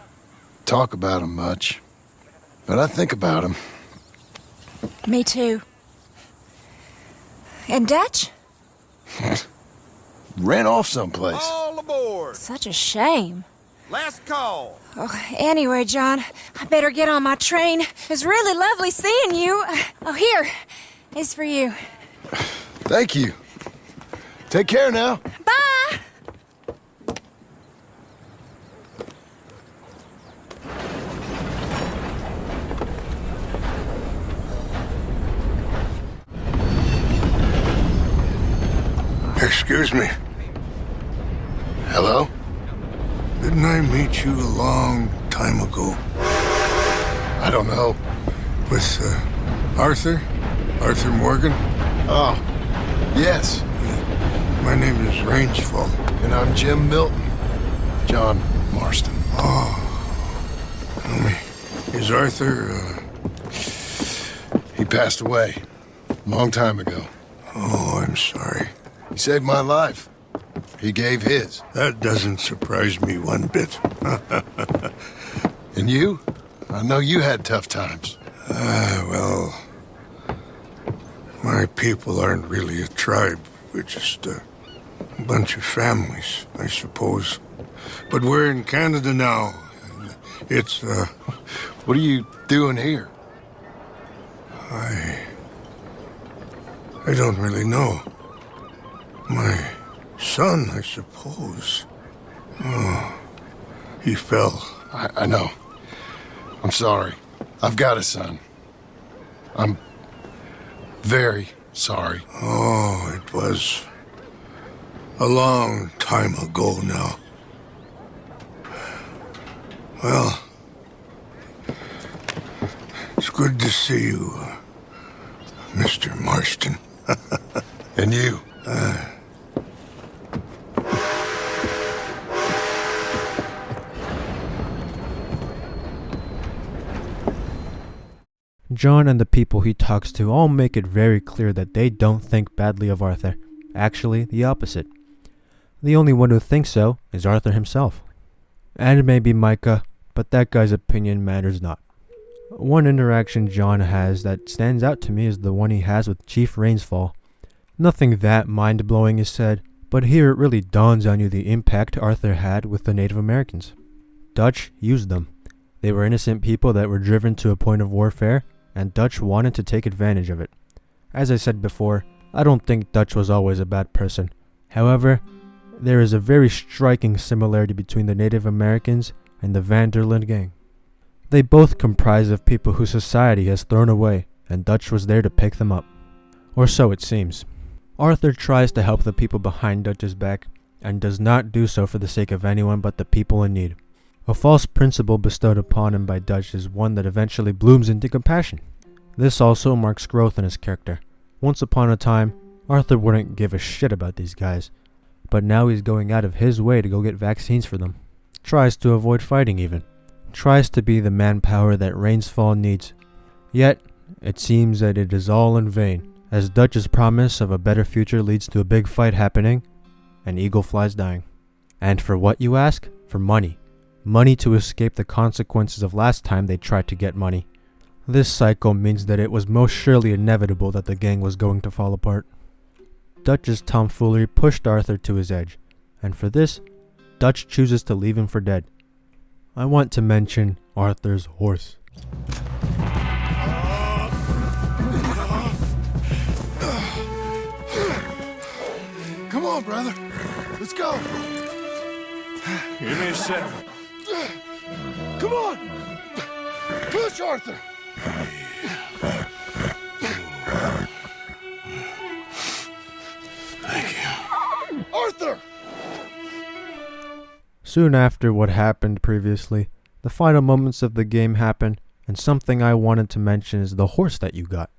talk about him much, but I think about him. Me too. And Dutch? ran off someplace. All aboard! Such a shame. Last call! Oh, anyway, John, I better get on my train. It was really lovely seeing you. Oh, here. It's for you. Thank you. Take care now. Bye! Excuse me. Hello? Didn't I meet you a long time ago? I don't know. With, Arthur? Arthur Morgan? Oh, yes. My name is Rainsfall. And I'm Jim Milton. John Marston. Oh. Tell me, is Arthur, He passed away. Long time ago. Oh, I'm sorry. He saved my life. He gave his. That doesn't surprise me one bit. And you? I know you had tough times. Well, my people aren't really a tribe. We're just a bunch of families, I suppose. But we're in Canada now. It's, What are you doing here? I don't really know. My son, I suppose. Oh, he fell. I know. I'm sorry. I've got a son. I'm very sorry. Oh, it was a long time ago now. Well, it's good to see you, Mr. Marston. And you. John and the people he talks to all make it very clear that they don't think badly of Arthur. Actually, the opposite. The only one who thinks so is Arthur himself. And maybe Micah, but that guy's opinion matters not. One interaction John has that stands out to me is the one he has with Chief Rainsfall. Nothing that mind-blowing is said, but here it really dawns on you the impact Arthur had with the Native Americans. Dutch used them. They were innocent people that were driven to a point of warfare, and Dutch wanted to take advantage of it. As I said before, I don't think Dutch was always a bad person. However, there is a very striking similarity between the Native Americans and the Van der Linde gang. They both comprise of people whose society has thrown away, and Dutch was there to pick them up. Or so it seems. Arthur tries to help the people behind Dutch's back, and does not do so for the sake of anyone but the people in need. A false principle bestowed upon him by Dutch is one that eventually blooms into compassion. This also marks growth in his character. Once upon a time, Arthur wouldn't give a shit about these guys, but now he's going out of his way to go get vaccines for them. Tries to avoid fighting even. Tries to be the manpower that Rainsfall needs. Yet, it seems that it is all in vain, as Dutch's promise of a better future leads to a big fight happening, and Eagle flies dying. And for what, you ask? For money. Money to escape the consequences of last time they tried to get money. This cycle means that it was most surely inevitable that the gang was going to fall apart. Dutch's tomfoolery pushed Arthur to his edge, and for this, Dutch chooses to leave him for dead. I want to mention Arthur's horse. Come on, brother. Let's go. Give me a second. Come on. Push, Arthur. Thank you. Arthur! Soon after what happened previously, the final moments of the game happen, and something I wanted to mention is the horse that you got.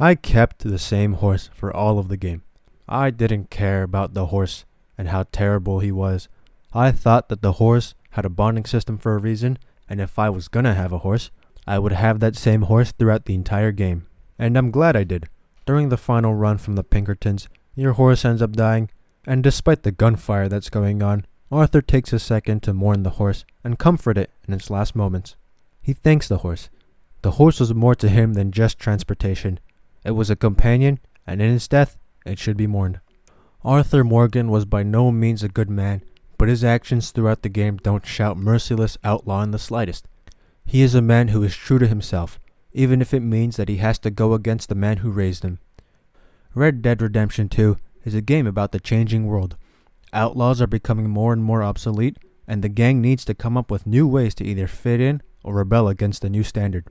I kept the same horse for all of the game. I didn't care about the horse and how terrible he was. I thought that the horse had a bonding system for a reason, and if I was gonna have a horse, I would have that same horse throughout the entire game. And I'm glad I did. During the final run from the Pinkertons, your horse ends up dying, and despite the gunfire that's going on, Arthur takes a second to mourn the horse and comfort it in its last moments. He thanks the horse. The horse was more to him than just transportation. It was a companion, and in its death, it should be mourned. Arthur Morgan was by no means a good man, but his actions throughout the game don't shout merciless outlaw in the slightest. He is a man who is true to himself, even if it means that he has to go against the man who raised him. Red Dead Redemption 2 is a game about the changing world. Outlaws are becoming more and more obsolete, and the gang needs to come up with new ways to either fit in or rebel against the new standard.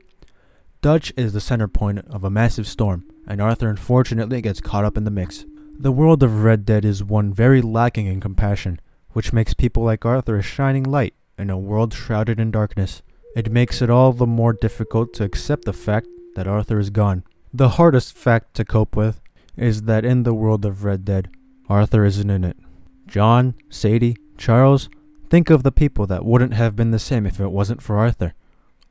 Dutch is the center point of a massive storm, and Arthur unfortunately gets caught up in the mix. The world of Red Dead is one very lacking in compassion, which makes people like Arthur a shining light in a world shrouded in darkness. It makes it all the more difficult to accept the fact that Arthur is gone. The hardest fact to cope with is that in the world of Red Dead, Arthur isn't in it. John, Sadie, Charles, think of the people that wouldn't have been the same if it wasn't for Arthur.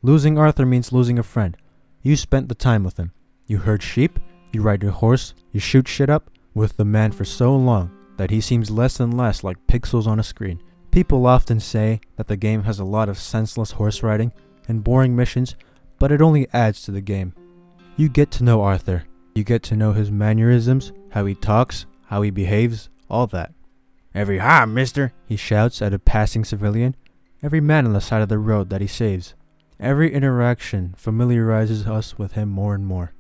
Losing Arthur means losing a friend. You spent the time with him. You herd sheep, you ride your horse, you shoot shit up with the man for so long that he seems less and less like pixels on a screen. People often say that the game has a lot of senseless horse riding and boring missions, but it only adds to the game. You get to know Arthur. You get to know his mannerisms, how he talks, how he behaves, all that. Every "Hi, mister," he shouts at a passing civilian. Every man on the side of the road that he saves. Every interaction familiarizes us with him more and more.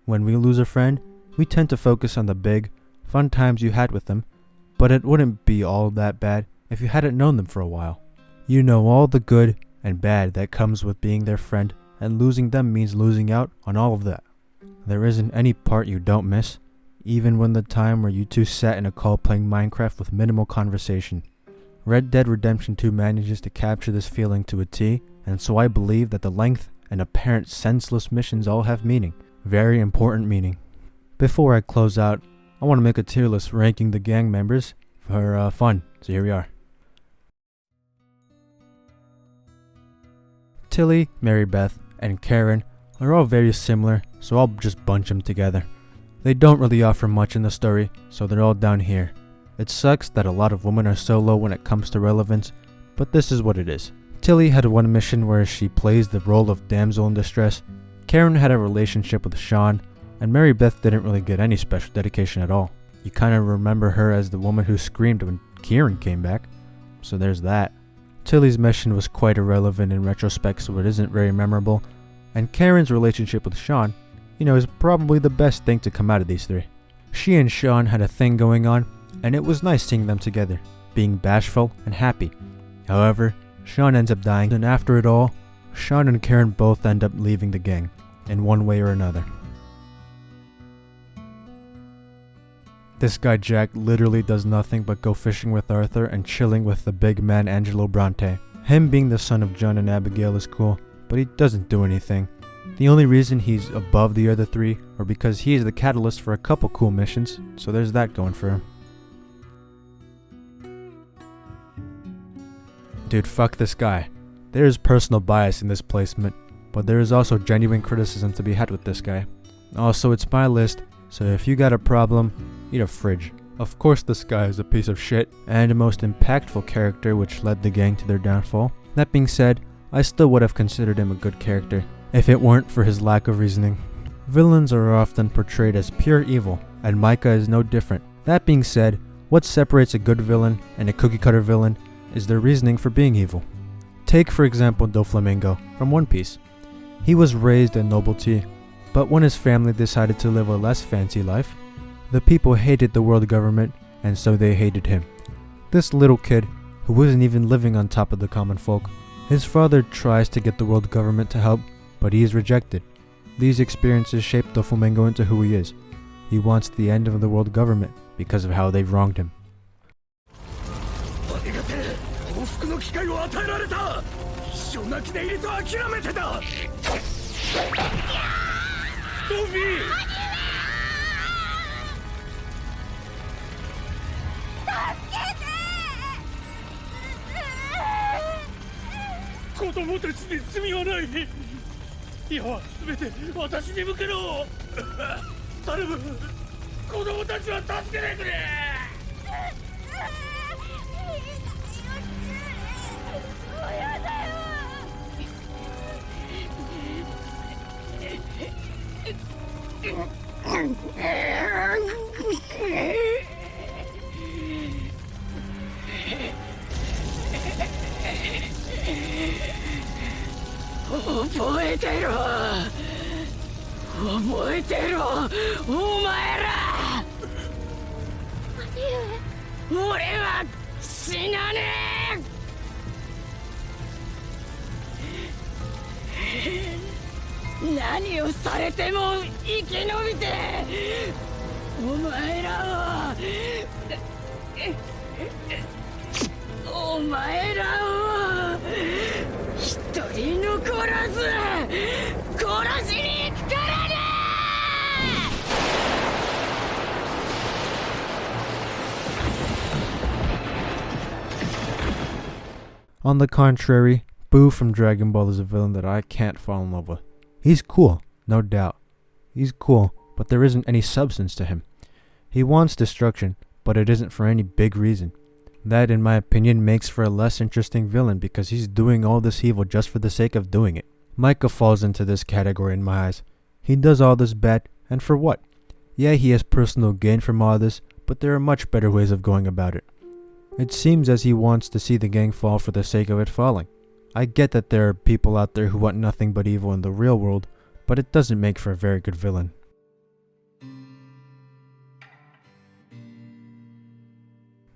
When we lose a friend, we tend to focus on the big, fun times you had with them, but it wouldn't be all that bad if you hadn't known them for a while. You know all the good and bad that comes with being their friend, and losing them means losing out on all of that. There isn't any part you don't miss, even when the time where you two sat in a call playing Minecraft with minimal conversation. Red Dead Redemption 2 manages to capture this feeling to a T, and so I believe that the length and apparent senseless missions all have meaning. Very important meaning. Before I close out, I want to make a tier list ranking the gang members for fun, so here we are. Tilly, Mary Beth, and Karen are all very similar, so I'll just bunch them together. They don't really offer much in the story, so they're all down here. It sucks that a lot of women are so low when it comes to relevance, but this is what it is. Tilly had one mission where she plays the role of damsel in distress. Karen had a relationship with Sean, and Mary Beth didn't really get any special dedication at all. You kind of remember her as the woman who screamed when Kieran came back, so there's that. Tilly's mission was quite irrelevant in retrospect, so it isn't very memorable, and Karen's relationship with Sean, is probably the best thing to come out of these three. She and Sean had a thing going on, and it was nice seeing them together, being bashful and happy. However, Sean ends up dying, and after it all, Sean and Karen both end up leaving the gang, in one way or another. This guy Jack literally does nothing but go fishing with Arthur and chilling with the big man Angelo Bronte. Him being the son of John and Abigail is cool, but he doesn't do anything. The only reason he's above the other three are because he is the catalyst for a couple cool missions, so there's that going for him. Dude, fuck this guy. There is personal bias in this placement, but there is also genuine criticism to be had with this guy. Also, it's my list, so if you got a problem, eat a fridge. Of course this guy is a piece of shit, and a most impactful character which led the gang to their downfall. That being said, I still would have considered him a good character, if it weren't for his lack of reasoning. Villains are often portrayed as pure evil, and Micah is no different. That being said, what separates a good villain and a cookie-cutter villain is their reasoning for being evil. Take for example Doflamingo from One Piece. He was raised in nobility, but when his family decided to live a less fancy life, the people hated the world government, and so they hated him. This little kid, who wasn't even living on top of the common folk, his father tries to get the world government to help, but he is rejected. These experiences shaped Doflamingo into who he is. He wants the end of the world government because of how they've wronged him. 覚えてろ。覚えてろ、お前ら。俺は死なねえ。何をされても生き延びてお前らをお前らを一人残らず殺しに行くからね。 On the contrary, Boo from Dragon Ball is a villain that I can't fall in love with. He's cool, no doubt. He's cool, but there isn't any substance to him. He wants destruction, but it isn't for any big reason. That, in my opinion, makes for a less interesting villain because he's doing all this evil just for the sake of doing it. Micah falls into this category in my eyes. He does all this bad, and for what? Yeah, he has personal gain from all this, but there are much better ways of going about it. It seems as he wants to see the gang fall for the sake of it falling. I get that there are people out there who want nothing but evil in the real world, but it doesn't make for a very good villain.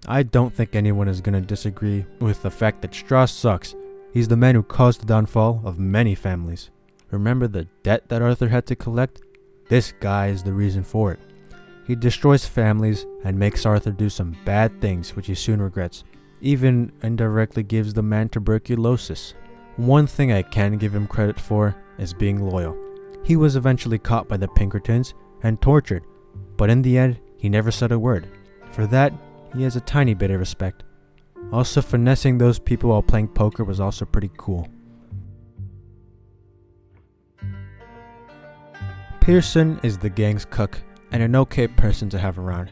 I don't think anyone is going to disagree with the fact that Strauss sucks. He's the man who caused the downfall of many families. Remember the debt that Arthur had to collect? This guy is the reason for it. He destroys families and makes Arthur do some bad things which he soon regrets. Even indirectly gives the man tuberculosis. One thing I can give him credit for is being loyal. He was eventually caught by the Pinkertons and tortured, but in the end, he never said a word. For that, he has a tiny bit of respect. Also, finessing those people while playing poker was also pretty cool. Pearson is the gang's cook and an okay person to have around.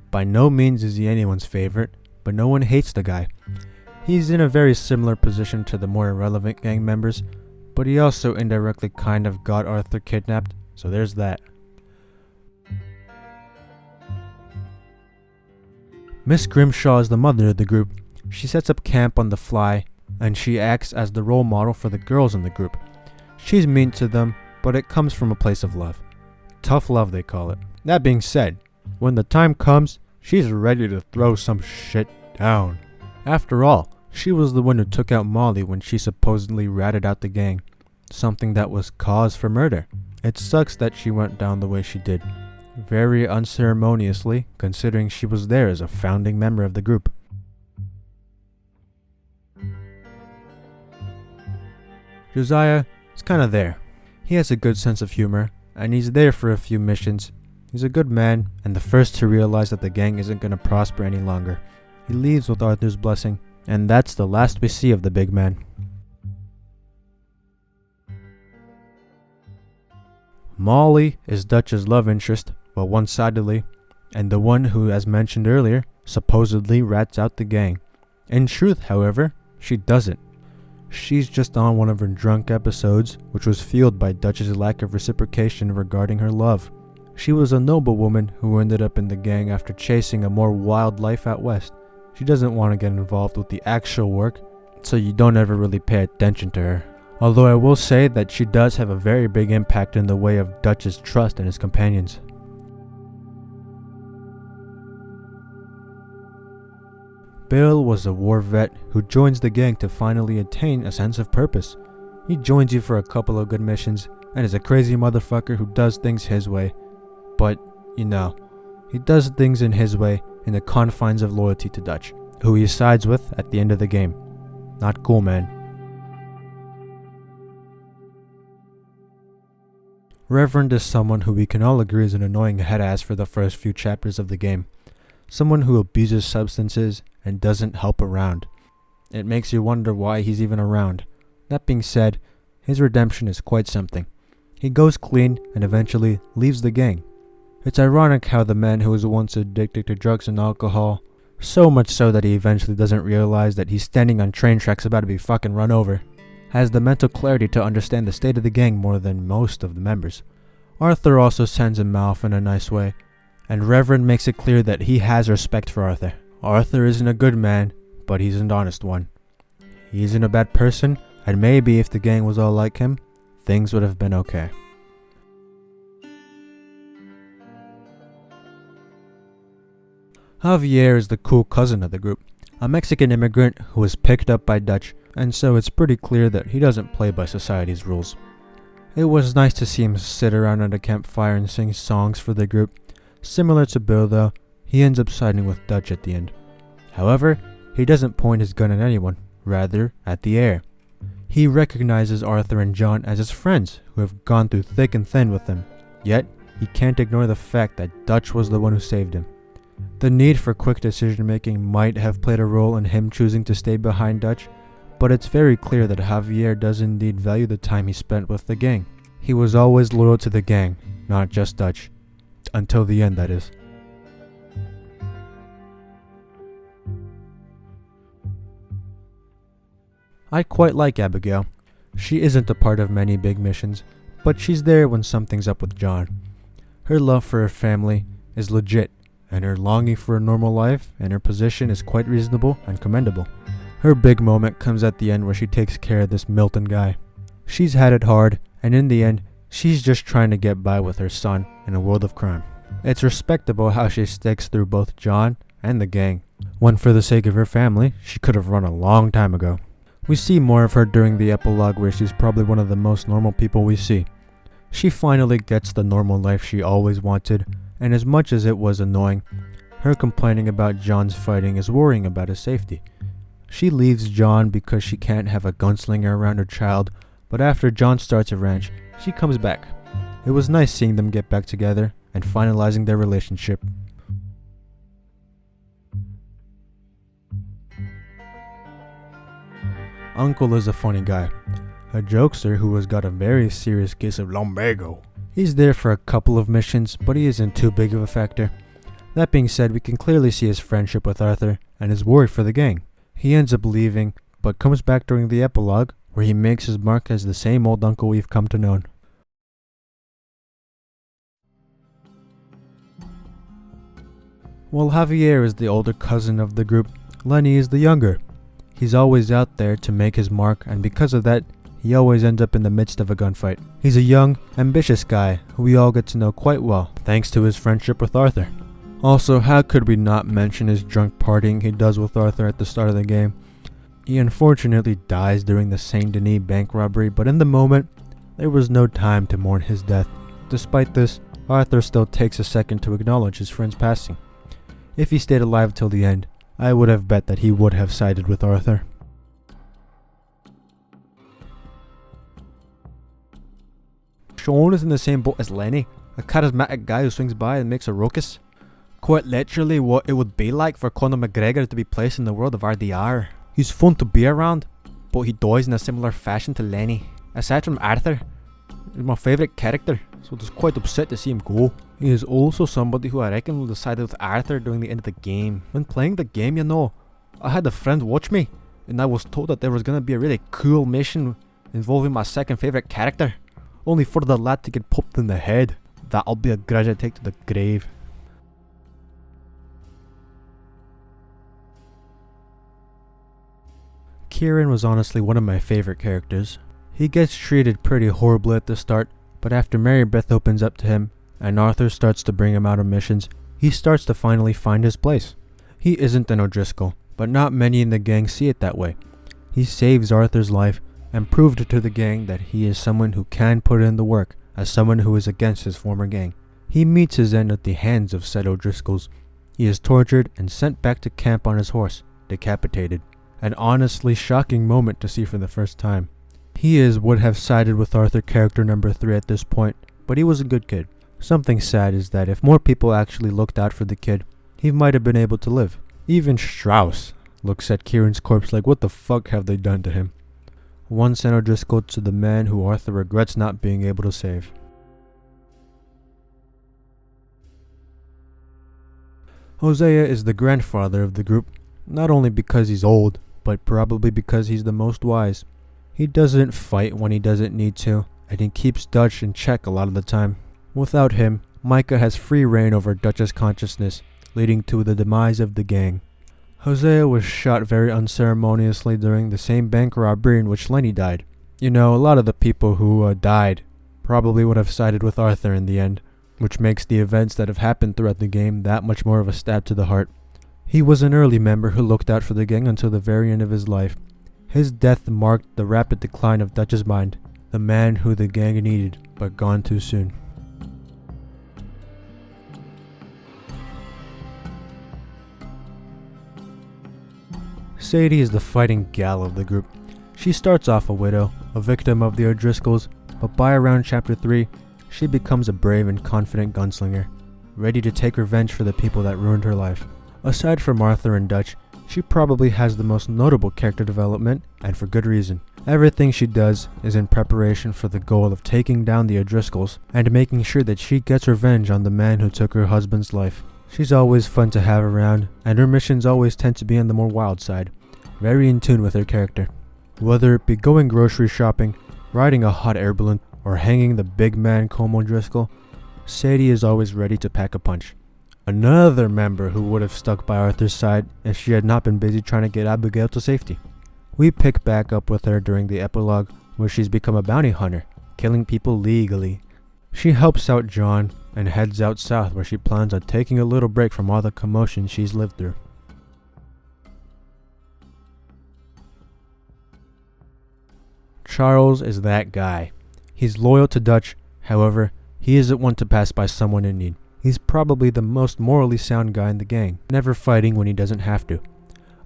By no means is he anyone's favorite, but no one hates the guy. He's in a very similar position to the more irrelevant gang members, but he also indirectly kind of got Arthur kidnapped, so there's that. Miss Grimshaw is the mother of the group. She sets up camp on the fly, and she acts as the role model for the girls in the group. She's mean to them, but it comes from a place of love. Tough love, they call it. That being said, when the time comes, she's ready to throw some shit down. After all, she was the one who took out Molly when she supposedly ratted out the gang, something that was cause for murder. It sucks that she went down the way she did, very unceremoniously, considering she was there as a founding member of the group. Josiah is kinda there. He has a good sense of humor, and he's there for a few missions. He's a good man, and the first to realize that the gang isn't gonna prosper any longer. He leaves with Arthur's blessing, and that's the last we see of the big man. Molly is Dutch's love interest, well, one-sidedly, and the one who, as mentioned earlier, supposedly rats out the gang. In truth, however, she doesn't. She's just on one of her drunk episodes, which was fueled by Dutch's lack of reciprocation regarding her love. She was a noblewoman who ended up in the gang after chasing a more wild life out west. She doesn't want to get involved with the actual work, so you don't ever really pay attention to her. Although I will say that she does have a very big impact in the way of Dutch's trust in his companions. Bill was a war vet who joins the gang to finally attain a sense of purpose. He joins you for a couple of good missions and is a crazy motherfucker who does things his way. But, you know, he does things in his way in the confines of loyalty to Dutch, who he sides with at the end of the game. Not cool, man. Reverend is someone who we can all agree is an annoying head-ass for the first few chapters of the game. Someone who abuses substances and doesn't help around. It makes you wonder why he's even around. That being said, his redemption is quite something. He goes clean and eventually leaves the gang. It's ironic how the man who was once addicted to drugs and alcohol, so much so that he eventually doesn't realize that he's standing on train tracks about to be fucking run over, has the mental clarity to understand the state of the gang more than most of the members. Arthur also sends him off in a nice way, and Reverend makes it clear that he has respect for Arthur. Arthur isn't a good man, but he's an honest one. He isn't a bad person, and maybe if the gang was all like him, things would have been okay. Javier is the cool cousin of the group, a Mexican immigrant who was picked up by Dutch, and so it's pretty clear that he doesn't play by society's rules. It was nice to see him sit around at a campfire and sing songs for the group. Similar to Bill though, he ends up siding with Dutch at the end. However, he doesn't point his gun at anyone, rather at the air. He recognizes Arthur and John as his friends who have gone through thick and thin with him, yet he can't ignore the fact that Dutch was the one who saved him. The need for quick decision making might have played a role in him choosing to stay behind Dutch, but it's very clear that Javier does indeed value the time he spent with the gang. He was always loyal to the gang, not just Dutch. Until the end, that is. I quite like Abigail. She isn't a part of many big missions, but she's there when something's up with John. Her love for her family is legit, and her longing for a normal life and her position is quite reasonable and commendable. Her big moment comes at the end where she takes care of this Milton guy. She's had it hard, and in the end, she's just trying to get by with her son in a world of crime. It's respectable how she sticks through both John and the gang, when for the sake of her family, she could have run a long time ago. We see more of her during the epilogue where she's probably one of the most normal people we see. She finally gets the normal life she always wanted, and as much as it was annoying, her complaining about John's fighting is worrying about his safety. She leaves John because she can't have a gunslinger around her child, but after John starts a ranch, she comes back. It was nice seeing them get back together and finalizing their relationship. Uncle is a funny guy, a jokester who has got a very serious case of lumbago. He's there for a couple of missions, but he isn't too big of a factor. That being said, we can clearly see his friendship with Arthur and his worry for the gang. He ends up leaving, but comes back during the epilogue, where he makes his mark as the same old uncle we've come to know. While Javier is the older cousin of the group, Lenny is the younger. He's always out there to make his mark, and because of that, he always ends up in the midst of a gunfight. He's a young, ambitious guy who we all get to know quite well, thanks to his friendship with Arthur. Also, how could we not mention his drunk partying he does with Arthur at the start of the game? He unfortunately dies during the Saint Denis bank robbery, but in the moment, there was no time to mourn his death. Despite this, Arthur still takes a second to acknowledge his friend's passing. If he stayed alive till the end, I would have bet that he would have sided with Arthur. Sean is in the same boat as Lenny, a charismatic guy who swings by and makes a ruckus. Quite literally what it would be like for Conor McGregor to be placed in the world of RDR. He's fun to be around, but he dies in a similar fashion to Lenny. Aside from Arthur, he's my favourite character, so it's quite upset to see him go. He is also somebody who I reckon will decide with Arthur during the end of the game. When playing the game, you know, I had a friend watch me, and I was told that there was going to be a really cool mission involving my second favourite character, only for the lad to get popped in the head. That'll be a grudge I take to the grave. Kieran was honestly one of my favourite characters. He gets treated pretty horribly at the start, but after Mary Beth opens up to him, and Arthur starts to bring him out on missions, he starts to finally find his place. He isn't an O'Driscoll, but not many in the gang see it that way. He saves Arthur's life, and proved to the gang that he is someone who can put in the work, as someone who is against his former gang. He meets his end at the hands of said O'Driscolls. He is tortured and sent back to camp on his horse, decapitated. An honestly shocking moment to see for the first time. He would have sided with Arthur character number 3 at this point, but he was a good kid. Something sad is that if more people actually looked out for the kid, he might have been able to live. Even Strauss looks at Kieran's corpse like, what the fuck have they done to him? One sent O'Driscoll to the man who Arthur regrets not being able to save. Hosea is the grandfather of the group, not only because he's old, but probably because he's the most wise. He doesn't fight when he doesn't need to, and he keeps Dutch in check a lot of the time. Without him, Micah has free reign over Dutch's consciousness, leading to the demise of the gang. Hosea was shot very unceremoniously during the same bank robbery in which Lenny died. You know, a lot of the people who died probably would have sided with Arthur in the end, which makes the events that have happened throughout the game that much more of a stab to the heart. He was an early member who looked out for the gang until the very end of his life. His death marked the rapid decline of Dutch's mind, the man who the gang needed, but gone too soon. Sadie is the fighting gal of the group. She starts off a widow, a victim of the O'Driscolls, but by around chapter 3, she becomes a brave and confident gunslinger, ready to take revenge for the people that ruined her life. Aside from Arthur and Dutch, she probably has the most notable character development, and for good reason. Everything she does is in preparation for the goal of taking down the O'Driscolls and making sure that she gets revenge on the man who took her husband's life. She's always fun to have around, and her missions always tend to be on the more wild side, very in tune with her character. Whether it be going grocery shopping, riding a hot air balloon, or hanging the big man Como Driscoll, Sadie is always ready to pack a punch. Another member who would have stuck by Arthur's side if she had not been busy trying to get Abigail to safety. We pick back up with her during the epilogue where she's become a bounty hunter, killing people legally. She helps out John and heads out south where she plans on taking a little break from all the commotion she's lived through. Charles is that guy. He's loyal to Dutch, however, he isn't one to pass by someone in need. He's probably the most morally sound guy in the gang, never fighting when he doesn't have to.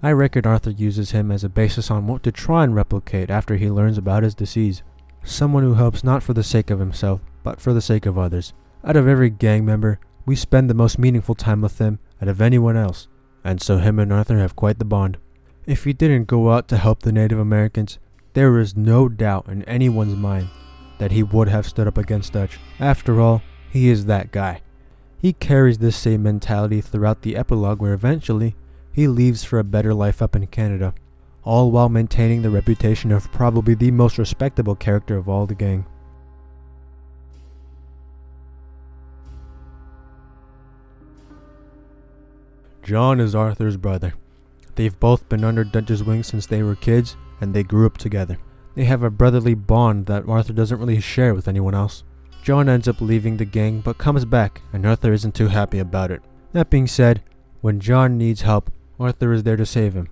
I reckon Arthur uses him as a basis on what to try and replicate after he learns about his disease. Someone who helps not for the sake of himself, but for the sake of others. Out of every gang member, we spend the most meaningful time with him out of anyone else, and so him and Arthur have quite the bond. If he didn't go out to help the Native Americans, there is no doubt in anyone's mind that he would have stood up against Dutch. After all, he is that guy. He carries this same mentality throughout the epilogue where eventually he leaves for a better life up in Canada, all while maintaining the reputation of probably the most respectable character of all the gang. John is Arthur's brother. They've both been under Dutch's wing since they were kids, and they grew up together. They have a brotherly bond that Arthur doesn't really share with anyone else. John ends up leaving the gang but comes back, and Arthur isn't too happy about it. That being said, when John needs help, Arthur is there to save him.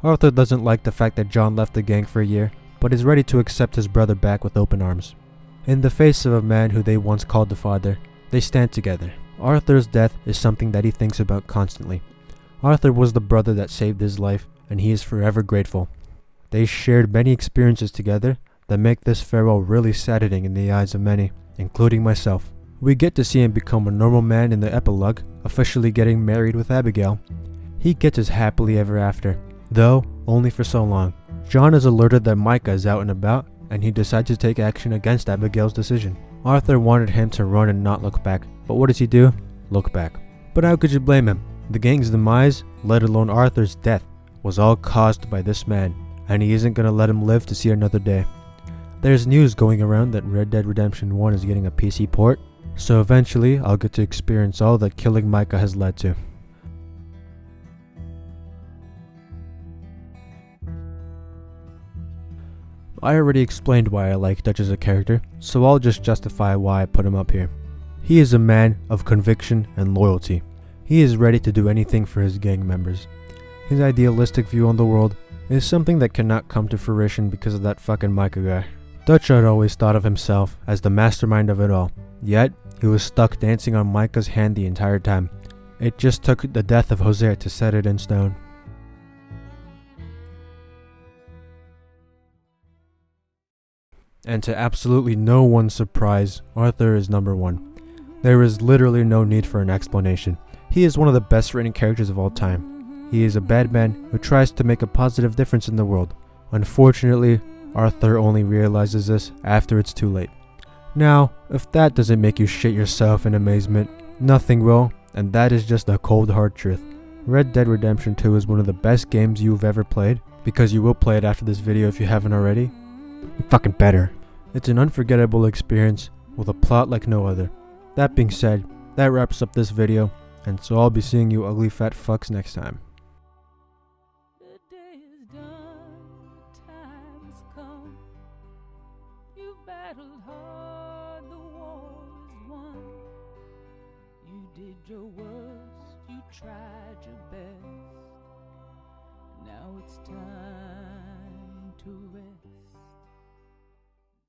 Arthur doesn't like the fact that John left the gang for a year, but is ready to accept his brother back with open arms. In the face of a man who they once called the father, they stand together. Arthur's death is something that he thinks about constantly. Arthur was the brother that saved his life, and he is forever grateful. They shared many experiences together that make this farewell really saddening in the eyes of many, including myself. We get to see him become a normal man in the epilogue, officially getting married with Abigail. He gets his happily ever after, though only for so long. John is alerted that Micah is out and about, and he decides to take action against Abigail's decision. Arthur wanted him to run and not look back, but what does he do? Look back. But how could you blame him? The gang's demise, let alone Arthur's death, was all caused by this man, and he isn't gonna let him live to see another day. There's news going around that Red Dead Redemption 1 is getting a PC port, so eventually I'll get to experience all that killing Micah has led to. I already explained why I like Dutch as a character, so I'll just justify why I put him up here. He is a man of conviction and loyalty. He is ready to do anything for his gang members. His idealistic view on the world is something that cannot come to fruition because of that fucking Micah guy. Dutch had always thought of himself as the mastermind of it all, yet he was stuck dancing on Micah's hand the entire time. It just took the death of Jose to set it in stone. And to absolutely no one's surprise, Arthur is number 1. There is literally no need for an explanation. He is one of the best written characters of all time. He is a bad man who tries to make a positive difference in the world. Unfortunately, Arthur only realizes this after it's too late. Now, if that doesn't make you shit yourself in amazement, nothing will, and that is just the cold hard truth. Red Dead Redemption 2 is one of the best games you've ever played, because you will play it after this video if you haven't already. You fucking better. It's an unforgettable experience with a plot like no other. That being said, that wraps up this video, and so I'll be seeing you ugly fat fucks next time. battled hard, the war is won. You did your worst, you tried your best. Now it's time to rest.